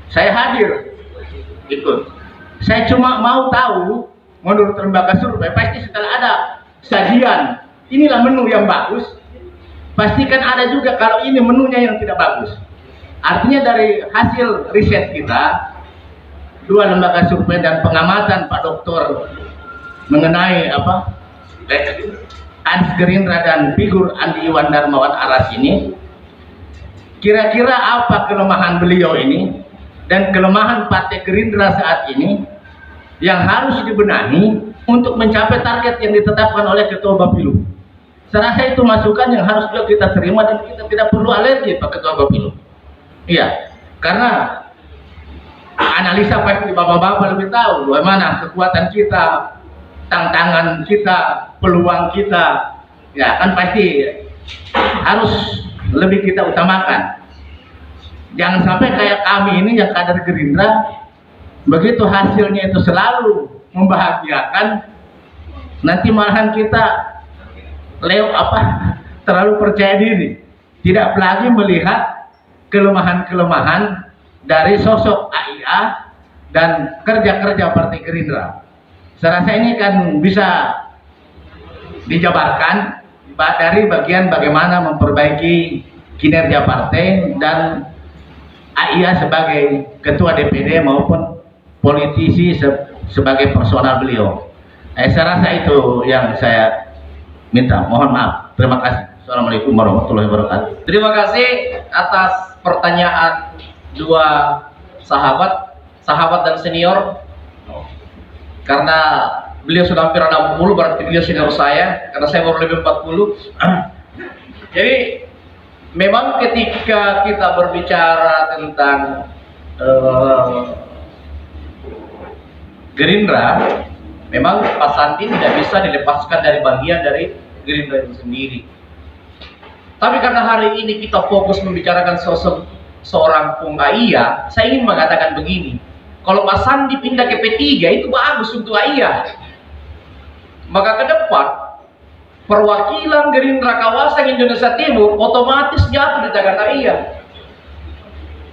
saya hadir ikut. Saya cuma mau tahu, menurut lembaga survei pasti setelah ada sajian, inilah menu yang bagus, pastikan ada juga kalau ini menunya yang tidak bagus. Artinya dari hasil riset kita, dua lembaga survei dan pengamatan Pak Doktor mengenai Ans Gerindra dan figur Andi Iwan Darmawan Aras ini, kira-kira apa kelemahan beliau ini dan kelemahan Partai Gerindra saat ini yang harus dibenahi untuk mencapai target yang ditetapkan oleh Ketua Bapilu. Saya rasa itu masukan yang harus juga kita terima dan kita tidak perlu alergi Pak Ketua Bapilu. Iya, karena analisa pasti bapak-bapak lebih tahu bagaimana kekuatan kita, tantangan kita, peluang kita, ya kan pasti harus lebih kita utamakan. Jangan sampai kayak kami ini yang kader Gerindra, begitu hasilnya itu selalu membahagiakan, nanti malahan kita terlalu percaya diri, tidak lagi melihat kelemahan-kelemahan dari sosok AIA dan kerja-kerja Partai Gerindra. Saya rasa ini kan bisa dijabarkan dari bagian bagaimana memperbaiki kinerja partai dan AIA sebagai ketua DPD maupun politisi sebagai personal beliau. Saya rasa itu yang saya minta. Mohon maaf. Terima kasih. Assalamualaikum warahmatullahi wabarakatuh. Terima kasih atas pertanyaan dua sahabat dan senior. Karena beliau sudah hampir 60, berarti beliau senior saya, karena saya baru lebih 40. Jadi memang ketika kita berbicara tentang Gerindra, memang Pak Sandi tidak bisa dilepaskan dari bagian dari Gerindra itu sendiri. Tapi karena hari ini kita fokus membicarakan sosok seorang Pung AIA, saya ingin mengatakan begini. Kalau Pak Sandi pindah ke P3 itu bagus untuk AIA. Maka ke depan perwakilan Gerindra kawasan Indonesia Timur otomatis jatuh di tangan AIA.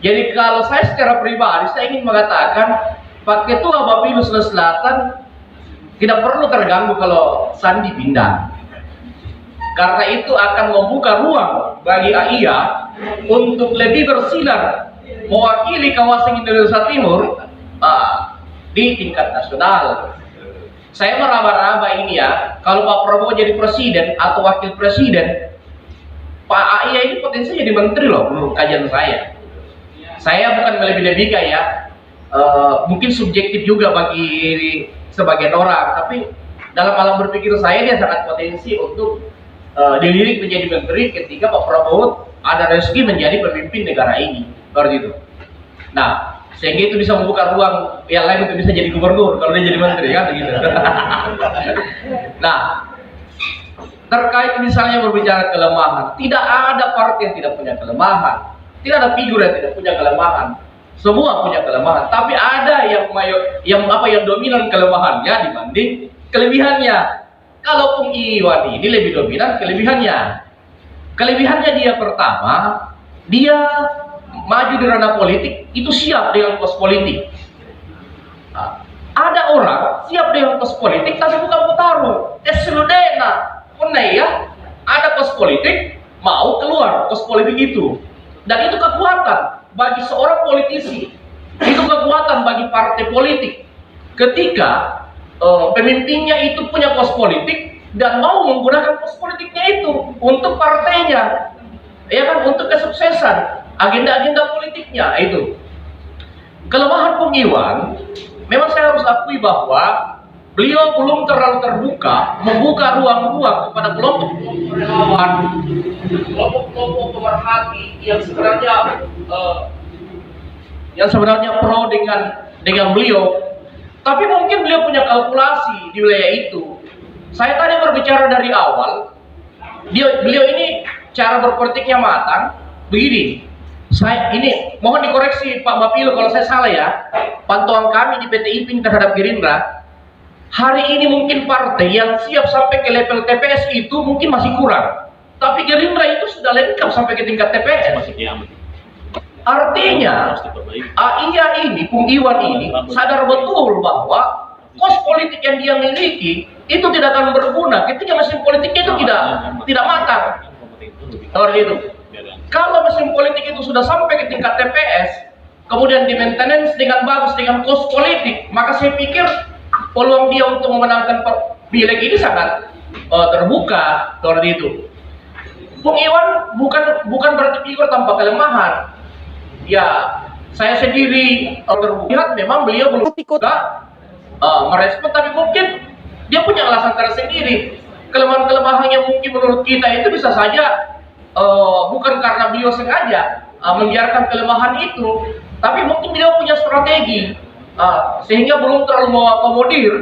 Jadi kalau saya secara pribadi saya ingin mengatakan Pak Ketua Bapilu Sulawesi Selatan tidak perlu terganggu kalau Sandi pindah. Karena itu akan membuka ruang bagi AIA untuk lebih bersinar mewakili kawasan Indonesia Timur di tingkat nasional. Saya meraba-raba ini ya, kalau Pak Prabowo jadi presiden atau wakil presiden, Pak AIA ini potensi jadi menteri loh menurut kajian saya. Saya bukan melebih-lebihkan ya, mungkin subjektif juga bagi sebagian orang, tapi dalam alam berpikir saya dia sangat potensi untuk dilirik menjadi menteri ketika Pak Prabowo ada rezeki menjadi pemimpin negara ini, seperti itu. Nah, sehingga itu bisa membuka ruang yang lain untuk bisa jadi gubernur kalau dia jadi menteri kan begitu. Nah, terkait misalnya berbicara kelemahan, tidak ada partai yang tidak punya kelemahan, tidak ada figur yang tidak punya kelemahan. Semua punya kelemahan, tapi ada yang dominan kelemahannya dibanding kelebihannya. Kalau Pung Iwan ini lebih dominan kelebihannya. Kelebihannya dia pertama, dia maju di ranah politik itu siap dengan kos politik. Nah, ada orang siap dengan kos politik tapi bukan bertarung. Seludena, ya, ada kos politik mau keluar kos politik itu, dan itu kekuatan bagi seorang politisi, itu kekuatan bagi partai politik. Ketika pemimpinnya itu punya kos politik dan mau menggunakan kos politiknya itu untuk partainya, ya kan, untuk kesuksesan agenda-agenda politiknya itu. Kelemahan Pung Iwan, memang saya harus akui bahwa beliau belum terlalu terbuka, membuka ruang-ruang kepada kelompok relawan, kelompok-kelompok pemerhati yang sebenarnya pro dengan beliau. Tapi mungkin beliau punya kalkulasi di wilayah itu. Saya tadi berbicara dari awal, beliau ini cara berpolitiknya matang. Begini, saya ini mohon dikoreksi Pak Bapilo kalau saya salah ya. Pantauan kami di PT IPIN terhadap Gerindra, hari ini mungkin partai yang siap sampai ke level TPS itu mungkin masih kurang. Tapi Gerindra itu sudah lengkap sampai ke tingkat TPS. Artinya, iya ini, Bung Iwan ini sadar betul bahwa kos politik yang dia miliki itu tidak akan berguna ketika mesin politiknya itu tidak matang. Seperti itu. Kalau mesin politik itu sudah sampai ke tingkat TPS, kemudian di maintenance dengan bagus dengan kos politik, maka saya pikir peluang dia untuk memenangkan pileg ini sangat terbuka. Seperti itu. Bung Iwan bukan berarti figur tanpa kelemahan. Ya, saya sendiri terlihat memang beliau belum juga merespon, tapi mungkin dia punya alasan tersendiri. Kelemahan-kelemahannya mungkin menurut kita itu bisa saja bukan karena beliau sengaja membiarkan kelemahan itu, tapi mungkin beliau punya strategi sehingga belum terlalu mengakomodir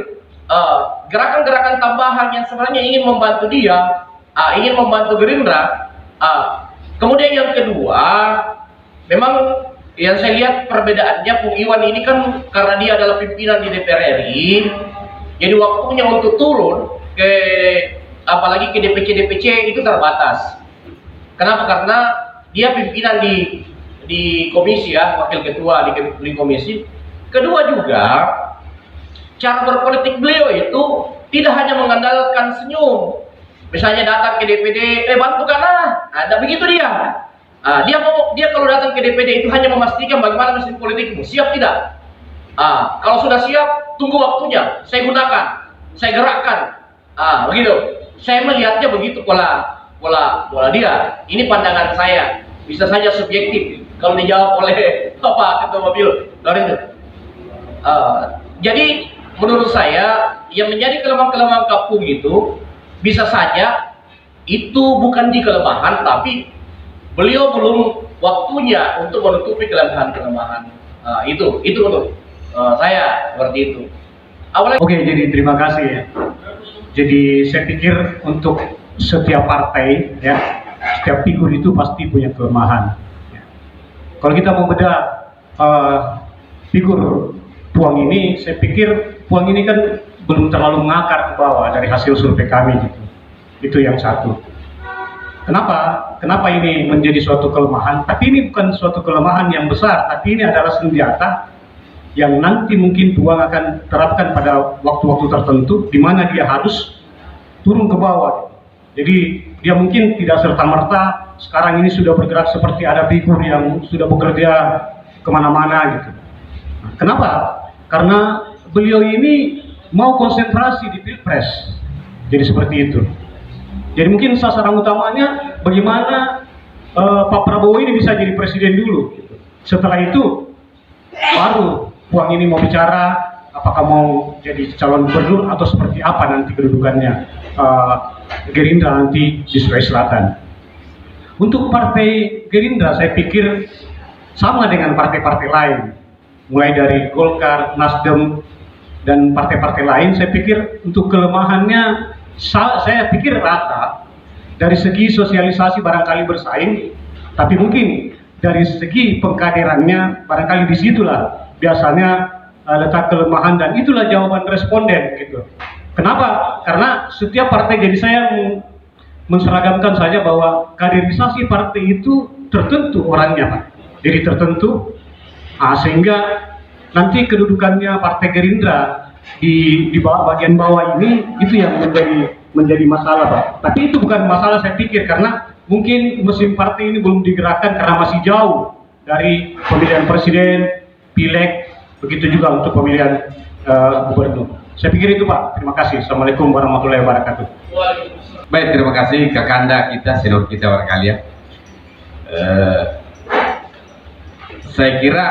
gerakan-gerakan tambahan yang sebenarnya ingin membantu dia, ingin membantu Gerindra. Kemudian yang kedua, memang yang saya lihat perbedaannya Bung Iwan ini kan karena dia adalah pimpinan di DPR RI, jadi waktunya untuk turun ke apalagi ke DPC itu terbatas. Kenapa? Karena dia pimpinan di komisi ya, wakil ketua di komisi. Kedua juga cara berpolitik beliau itu tidak hanya mengandalkan senyum. Misalnya datang ke DPD, bantukanlah, ada begitu dia. Dia kalau datang ke DPD itu hanya memastikan bagaimana mesin politikmu siap tidak. Kalau sudah siap, tunggu waktunya, saya gunakan, saya gerakkan. Begitu. Saya melihatnya begitu pola dia. Ini pandangan saya, bisa saja subjektif kalau dijawab oleh Bapak Ketua Mobil. Jadi menurut saya yang menjadi kelemahan-kelemahan Kapung itu bisa saja itu bukan di kelemahan, tapi beliau belum waktunya untuk menutupi kelemahan-kelemahan itu menurut saya seperti itu. Oke, jadi terima kasih ya. Jadi saya pikir untuk setiap partai ya, setiap figur itu pasti punya kelemahan. Ya. Kalau kita mau bedah figur Puang ini, saya pikir Puang ini kan belum terlalu mengakar ke bawah dari hasil survei kami gitu. Itu yang satu. Kenapa ini menjadi suatu kelemahan? Tapi ini bukan suatu kelemahan yang besar, tapi ini adalah senjata yang nanti mungkin Puang akan terapkan pada waktu-waktu tertentu di mana dia harus turun ke bawah. Jadi dia mungkin tidak serta-merta sekarang ini sudah bergerak seperti ada figur yang sudah bekerja kemana-mana gitu. Nah, kenapa? Karena beliau ini mau konsentrasi di Pilpres. Jadi seperti itu. Jadi mungkin sasaran utamanya bagaimana Pak Prabowo ini bisa jadi presiden dulu. Setelah itu baru Puang ini mau bicara apakah mau jadi calon gubernur atau seperti apa nanti kedudukannya Gerindra nanti di Sulawesi Selatan. Untuk partai Gerindra saya pikir sama dengan partai-partai lain, mulai dari Golkar, Nasdem dan partai-partai lain. Saya pikir untuk kelemahannya saya pikir rata. Dari segi sosialisasi barangkali bersaing, tapi mungkin dari segi pengkaderannya barangkali disitulah biasanya letak kelemahan, dan itulah jawaban responden gitu. Kenapa? Karena setiap partai, jadi saya menseragamkan saja bahwa kaderisasi partai itu tertentu orangnya Pak. Jadi tertentu, sehingga nanti kedudukannya partai Gerindra di bagian bawah ini itu yang menjadi masalah Pak. Tapi itu bukan masalah saya pikir, karena mungkin mesin partai ini belum digerakkan karena masih jauh dari pemilihan presiden, pileg, begitu juga untuk pemilihan gubernur. Saya pikir itu Pak. Terima kasih. Assalamualaikum warahmatullahi wabarakatuh. Baik, terima kasih Kakanda kita, senior kita barangkali ya. Saya kira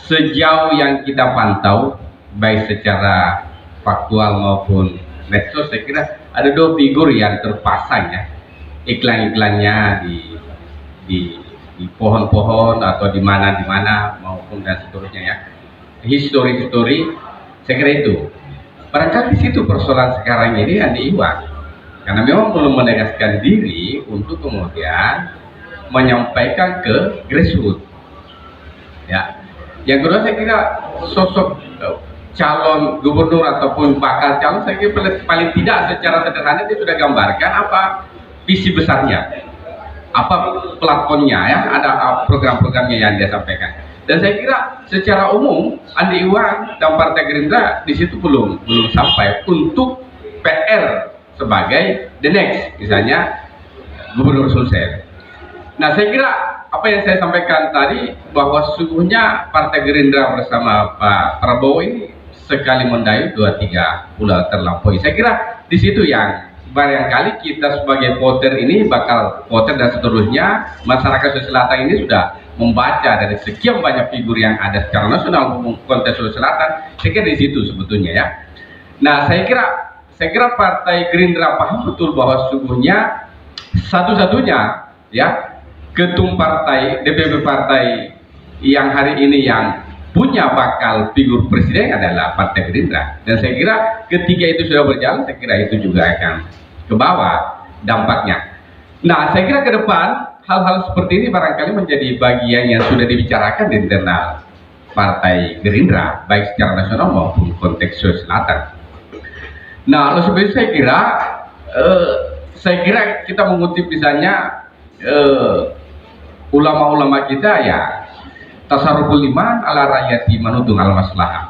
sejauh yang kita pantau, baik secara faktual maupun medsos, saya kira ada dua figur yang terpasang ya, iklan-iklannya di pohon-pohon atau di mana maupun dan seterusnya ya, histori saya kira itu barangkali di situ persoalan sekarang ini Andi Iwan, karena memang belum menegaskan diri untuk kemudian menyampaikan ke grassroots ya. Yang kedua, saya kira sosok calon gubernur ataupun bakal calon, saya kira paling tidak secara sederhana dia sudah gambarkan apa visi besarnya, apa platformnya ya, ada program-programnya yang dia sampaikan. Dan saya kira secara umum Andi Iwan dan Partai Gerindra di situ belum sampai untuk PR sebagai the next, misalnya Gubernur Sulsel. Nah, saya kira apa yang saya sampaikan tadi bahwa sesungguhnya Partai Gerindra bersama Pak Prabowo ini sekali mendayu 2-3 bulan terlampaui. Saya kira di situ yang barangkali kita sebagai voter ini bakal voter dan seterusnya, masyarakat Sulawesi Selatan ini sudah membaca dari sekian banyak figur yang ada secara nasional maupun konteks Sulawesi Selatan. Saya kira di situ sebetulnya ya. Nah, saya kira Partai Gerindra paham betul bahwa sesungguhnya satu-satunya ya ketum partai, DPP partai yang hari ini yang punya bakal figur presiden adalah Partai Gerindra. Dan saya kira ketika itu sudah berjalan, saya kira itu juga akan ke bawah dampaknya. Nah, saya kira ke depan hal-hal seperti ini barangkali menjadi bagian yang sudah dibicarakan di internal Partai Gerindra, baik secara nasional maupun konteks Sulawesi Selatan. Nah, oleh sebab itu saya kira kita mengutip misalnya ulama-ulama kita ya, tasarruful iman ala rakyati manutung al maslahah.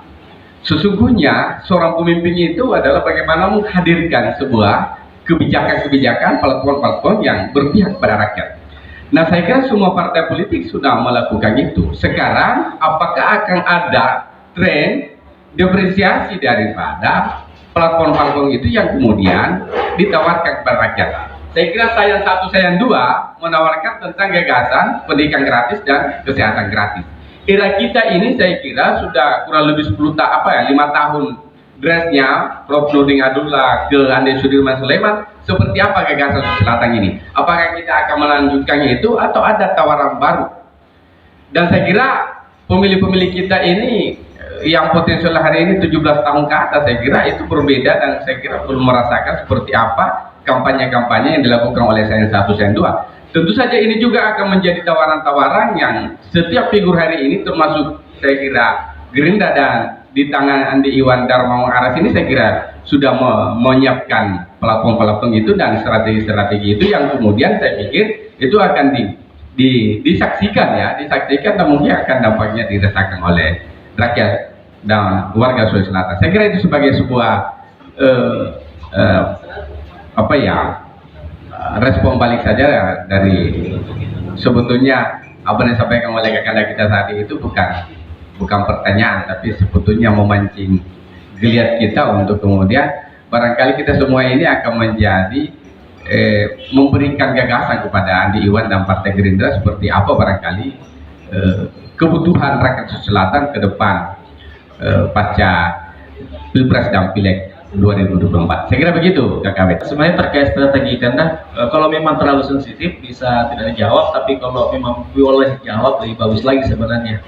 Sesungguhnya seorang pemimpin itu adalah bagaimana menghadirkan sebuah kebijakan-kebijakan, platform-platform yang berpihak pada rakyat. Nah, saya kira semua partai politik sudah melakukan itu. Sekarang apakah akan ada tren diferensiasi daripada platform-platform itu yang kemudian ditawarkan kepada rakyat? Saya kira sayang 1, sayang 2 menawarkan tentang gagasan pendidikan gratis dan kesehatan gratis. Era kita ini saya kira sudah kurang lebih 5 tahun dressnya Prof. Nurdin Abdullah ke Andi Sudirman Sulaiman. Seperti apa gagasan Selatan ini? Apakah kita akan melanjutkannya itu atau ada tawaran baru? Dan saya kira pemilih-pemilih kita ini yang potensial hari ini 17 tahun ke atas, saya kira itu berbeda dan saya kira belum merasakan seperti apa kampanye-kampanye yang dilakukan oleh sayang 1, sayang 2. Tentu saja ini juga akan menjadi tawaran-tawaran yang setiap figur hari ini termasuk saya kira Gerindra dan di tangan Andi Iwan Darmawan Aras ini saya kira sudah menyiapkan platform-platform itu dan strategi-strategi itu yang kemudian saya pikir itu akan disaksikan dan mungkin akan dampaknya dirasakan oleh rakyat dan warga Sulawesi Selatan. Saya kira itu sebagai sebuah respon balik saja ya, dari sebetulnya apa yang disampaikan oleh kakak kita saat itu bukan pertanyaan, tapi sebetulnya memancing geliat kita untuk kemudian barangkali kita semua ini akan menjadi memberikan gagasan kepada Andi Iwan dan Partai Gerindra seperti apa barangkali kebutuhan rakyat Sulawesi Selatan ke depan pasca Pilpres dan Pileg 2024. Saya kira begitu, KKW. Sebenarnya terkait strategi karena kalau memang terlalu sensitif bisa tidak dijawab, tapi kalau memang boleh dijawab lebih bagus lagi sebenarnya.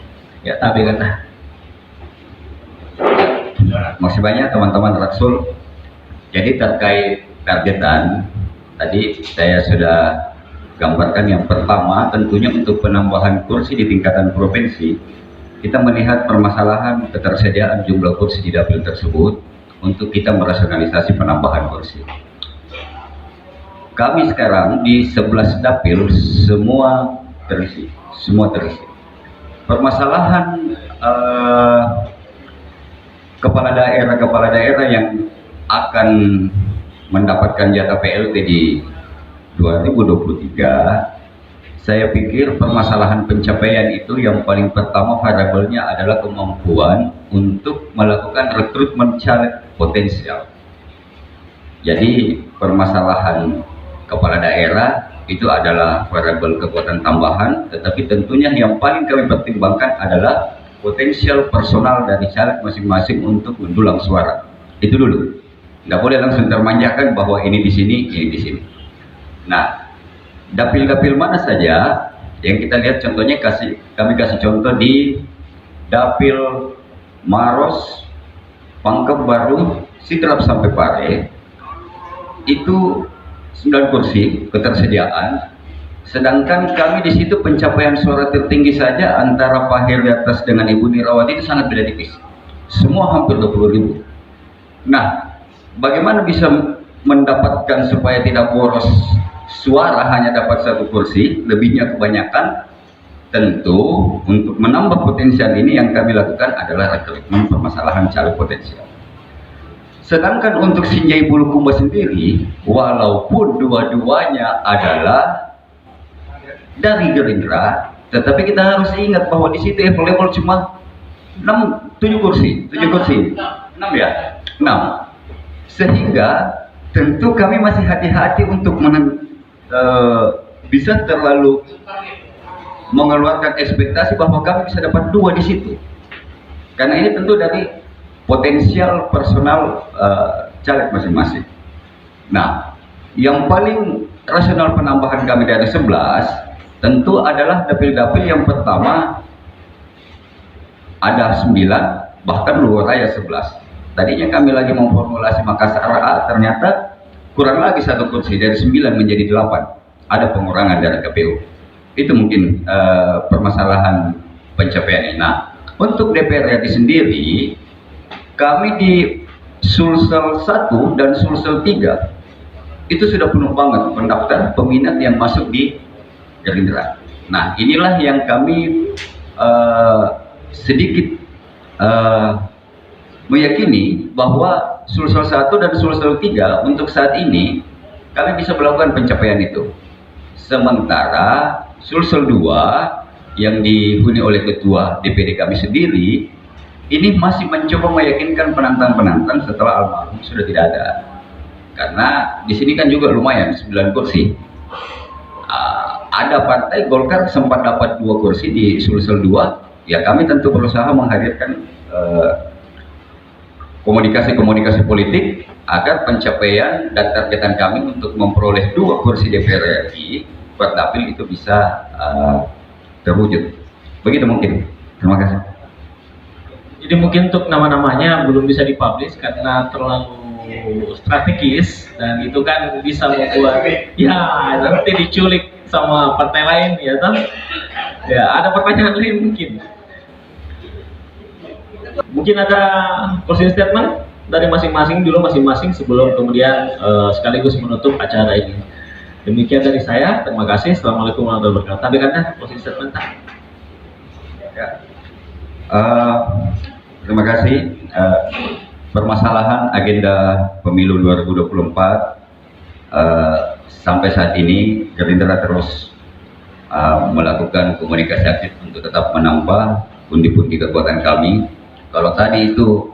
Ya, tapi karena masih banyak teman-teman Raksul. Jadi terkait targetan tadi saya sudah gambarkan yang pertama tentunya untuk penambahan kursi di tingkatan provinsi kita melihat permasalahan ketersediaan jumlah kursi di dapil tersebut untuk kita merasionalisasi penambahan kursi. Kami sekarang di 11 dapil semua terisi. Permasalahan kepala daerah yang akan mendapatkan jatah PLT di 2023, saya pikir permasalahan pencapaian itu yang paling pertama variabelnya adalah kemampuan untuk melakukan rekrutmen caleg potensial. Jadi permasalahan kepala daerah itu adalah variabel kekuatan tambahan, tetapi tentunya yang paling kami pertimbangkan adalah potensial personal dari caleg masing-masing untuk mendulang suara. Itu dulu. Nggak boleh langsung termanjakan bahwa ini di sini, ini di sini. Nah, dapil-dapil mana saja yang kita lihat contohnya, kami kasih contoh di dapil Maros, Pangkep Baru, Sidrap sampai Pare, itu 9 kursi ketersediaan. Sedangkan kami di situ pencapaian suara tertinggi saja antara Pak Heri Atas dengan Ibu Nirawati itu sangat beda tipis. Semua hampir 20.000. Nah, bagaimana bisa mendapatkan supaya tidak boros suara hanya dapat 1 kursi, lebihnya kebanyakan? Tentu untuk menambah potensial ini yang kami lakukan adalah rekrutmen permasalahan caleg potensial. Sedangkan untuk Sinjai Bulukumba sendiri, walaupun dua-duanya adalah dari Gerindra, tetapi kita harus ingat bahwa di situ level cuma 7 kursi, 6 ya, 6. Sehingga tentu kami masih hati-hati untuk bisa terlalu mengeluarkan ekspektasi bahwa kami bisa dapat 2 di situ, karena ini tentu dari potensial personal caleg masing-masing. Nah, yang paling rasional penambahan kami dari 11 tentu adalah dapil-dapil yang pertama ada 9, bahkan Luar Raya 11. Tadinya kami lagi memformulasi Makassar A, ternyata kurang lagi 1 kursi, dari 9 menjadi 8. Ada pengurangan dari KPU. Itu mungkin permasalahan pencapaian ini. Nah, untuk DPR RI sendiri, kami di Sulsel 1 dan Sulsel 3 itu sudah penuh banget pendaftar peminat yang masuk di Gerindra. Nah, inilah yang kami sedikit meyakini bahwa Sulsel 1 dan Sulsel 3 untuk saat ini kami bisa melakukan pencapaian itu. Sementara Sulsel 2 yang dihuni oleh ketua DPD kami sendiri ini masih mencoba meyakinkan penantang-penantang setelah almarhum sudah tidak ada. Karena di sini kan juga lumayan 9 kursi. Ada partai Golkar sempat dapat 2 kursi di Sulsel 2. Ya kami tentu berusaha menghadirkan komunikasi-komunikasi politik agar pencapaian dan targetan kami untuk memperoleh 2 kursi DPR RI per dapil itu bisa terwujud. Begitu mungkin. Terima kasih. Jadi mungkin untuk nama-namanya belum bisa dipublish karena terlalu strategis, dan itu kan bisa membuat ya nanti diculik sama partai lain ya toh. Ya, ada pertanyaan lain mungkin. Mungkin ada closing statement dari masing-masing dulu sebelum kemudian sekaligus menutup acara ini. Demikian dari saya. Terima kasih. Assalamualaikum warahmatullahi wabarakatuh. Tapi kan closing statement. Ya. Terima kasih. Permasalahan agenda pemilu 2024 sampai saat ini Gerindra terus melakukan komunikasi aktif untuk tetap menambah pundi-pundi kekuatan kami. Kalau tadi itu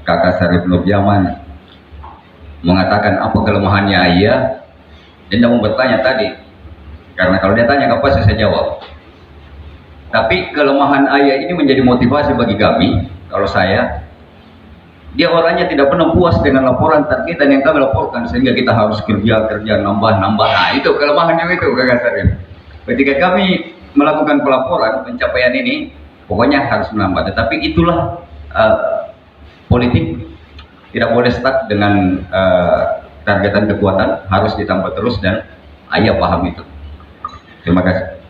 Kakak Sarif Nurjaman mengatakan apa kelemahannya Ayah, dia tidak mau bertanya tadi, karena kalau dia tanya apa saya jawab. Tapi kelemahan Ayah ini menjadi motivasi bagi kami. Kalau saya, dia orangnya tidak pernah puas dengan laporan targetan yang kami laporkan, sehingga kita harus kerja nambah. Nah, itu kelemahannya itu Kakak Sarif. Ketika kami melakukan pelaporan pencapaian ini, pokoknya harus menambah. Tetapi itulah politik, tidak boleh stuck dengan targetan kekuatan, harus ditambah terus, dan Ayah paham itu. Terima kasih.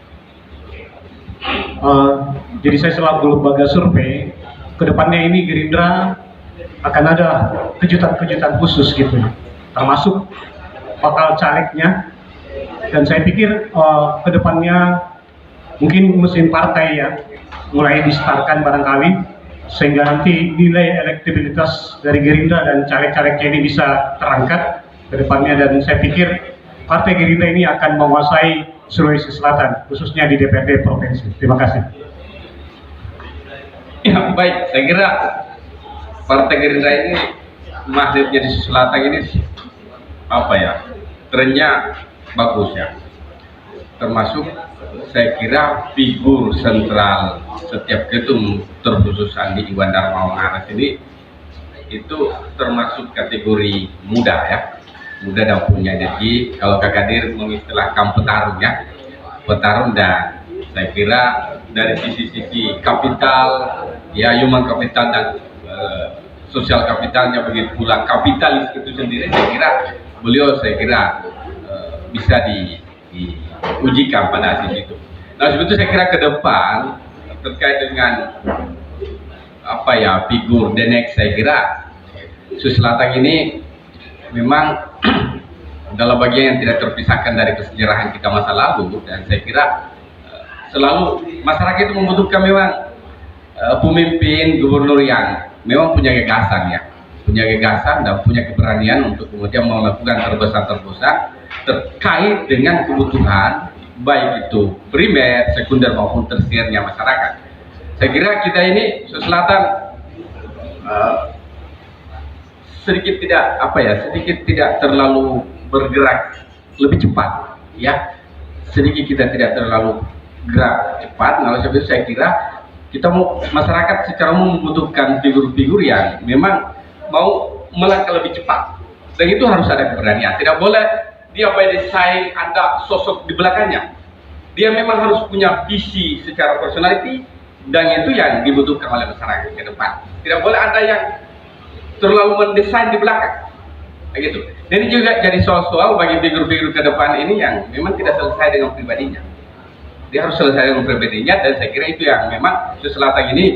Jadi saya selaku lembaga survei, kedepannya ini Gerindra akan ada kejutan-kejutan khusus gitu, termasuk bakal calegnya. Dan saya pikir kedepannya mungkin mesin partai ya mulai distartkan barangkali, sehingga nanti nilai elektabilitas dari Gerindra dan caleg-calegnya ini bisa terangkat ke depannya. Dan saya pikir partai Gerindra ini akan menguasai Sulawesi Selatan, khususnya di DPRD provinsi. Terima kasih. Ya baik, saya kira Partai Gerindra ini masih jadi Selatan ini apa ya, trennya bagus ya. Termasuk saya kira figur sentral setiap ketum terkhusus Andi Iwan Darmawan Aras ini itu termasuk kategori muda ya, muda dan punya energi. Kalau Kak Kadir mengistilahkan petarung ya, petarung, dan saya kira dari sisi kapital ya, human capital dan sosial kapitalnya, begitu pula kapitalis itu sendiri, saya kira beliau bisa diujikan pada sisi itu. Nah sebetulnya saya kira ke depan terkait dengan apa ya, figur the next, saya kira Sulawesi Selatan ini memang adalah bagian yang tidak terpisahkan dari kesejarahan kita masa lalu, dan saya kira selalu masyarakat itu membutuhkan memang pemimpin gubernur yang memang punya gagasan ya, punya gagasan dan punya keberanian untuk kemudian melakukan terobosan-terobosan terkait dengan kebutuhan baik itu primer, sekunder maupun tersiernya masyarakat. Saya kira kita ini Sulawesi Selatan sedikit tidak terlalu bergerak lebih cepat ya, sedikit kita tidak terlalu gerak cepat. Nah, sebab itu saya kira kita masyarakat secara umum membutuhkan figur-figur yang memang mau melangkah lebih cepat, dan itu harus ada keberanian. Tidak boleh dia by design ada sosok di belakangnya. Dia memang harus punya visi secara personality, dan itu yang dibutuhkan oleh masyarakat ke depan. Tidak boleh ada yang terlalu mendesain di belakang, begitu. Dan ini juga jadi soal-soal bagi figur-figur ke depan ini yang memang tidak selesai dengan pribadinya. Dia harus selesai dengan pribadinya, dan saya kira itu yang memang Sulawesi Selatan ini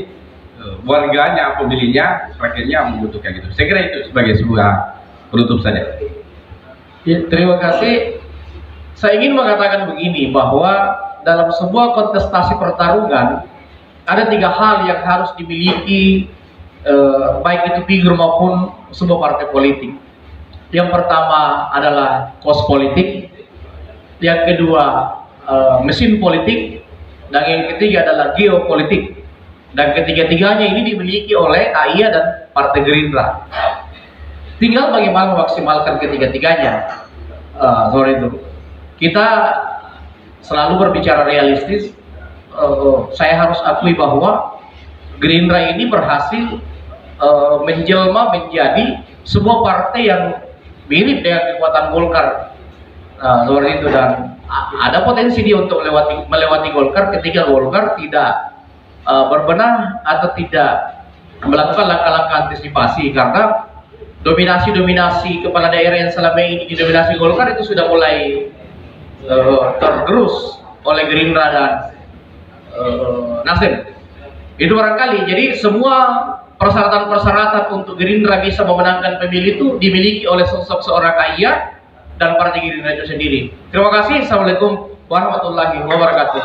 warganya, pemilihnya, rakyatnya membutuhkan gitu. Saya kira itu sebagai sebuah penutup saja. Ya, terima kasih. Saya ingin mengatakan begini, bahwa dalam sebuah kontestasi pertarungan ada 3 hal yang harus dimiliki baik itu figur maupun sebuah partai politik. Yang pertama adalah kos politik, yang kedua mesin politik, dan yang ketiga adalah geopolitik. Dan ketiga-tiganya ini dimiliki oleh AIA dan Partai Gerindra. Tinggal bagaimana memaksimalkan ketiga-tiganya. Soal itu kita selalu berbicara realistis. Saya harus akui bahwa Gerindra ini berhasil menjelma menjadi sebuah partai yang mirip dengan kekuatan Golkar. Seperti itu, dan ada potensi dia untuk melewati Golkar ketika Golkar tidak berbenah atau tidak melakukan langkah-langkah antisipasi, karena dominasi kepala daerah yang selama ini didominasi Golkar itu sudah mulai tergerus oleh Gerindra dan Nasdem. Itu barangkali, jadi semua persyaratan-persyaratan untuk Gerindra bisa memenangkan pemilu itu dimiliki oleh sosok seorang AIA dan Partai Gerindra itu sendiri. Terima kasih. Assalamualaikum warahmatullahi wabarakatuh.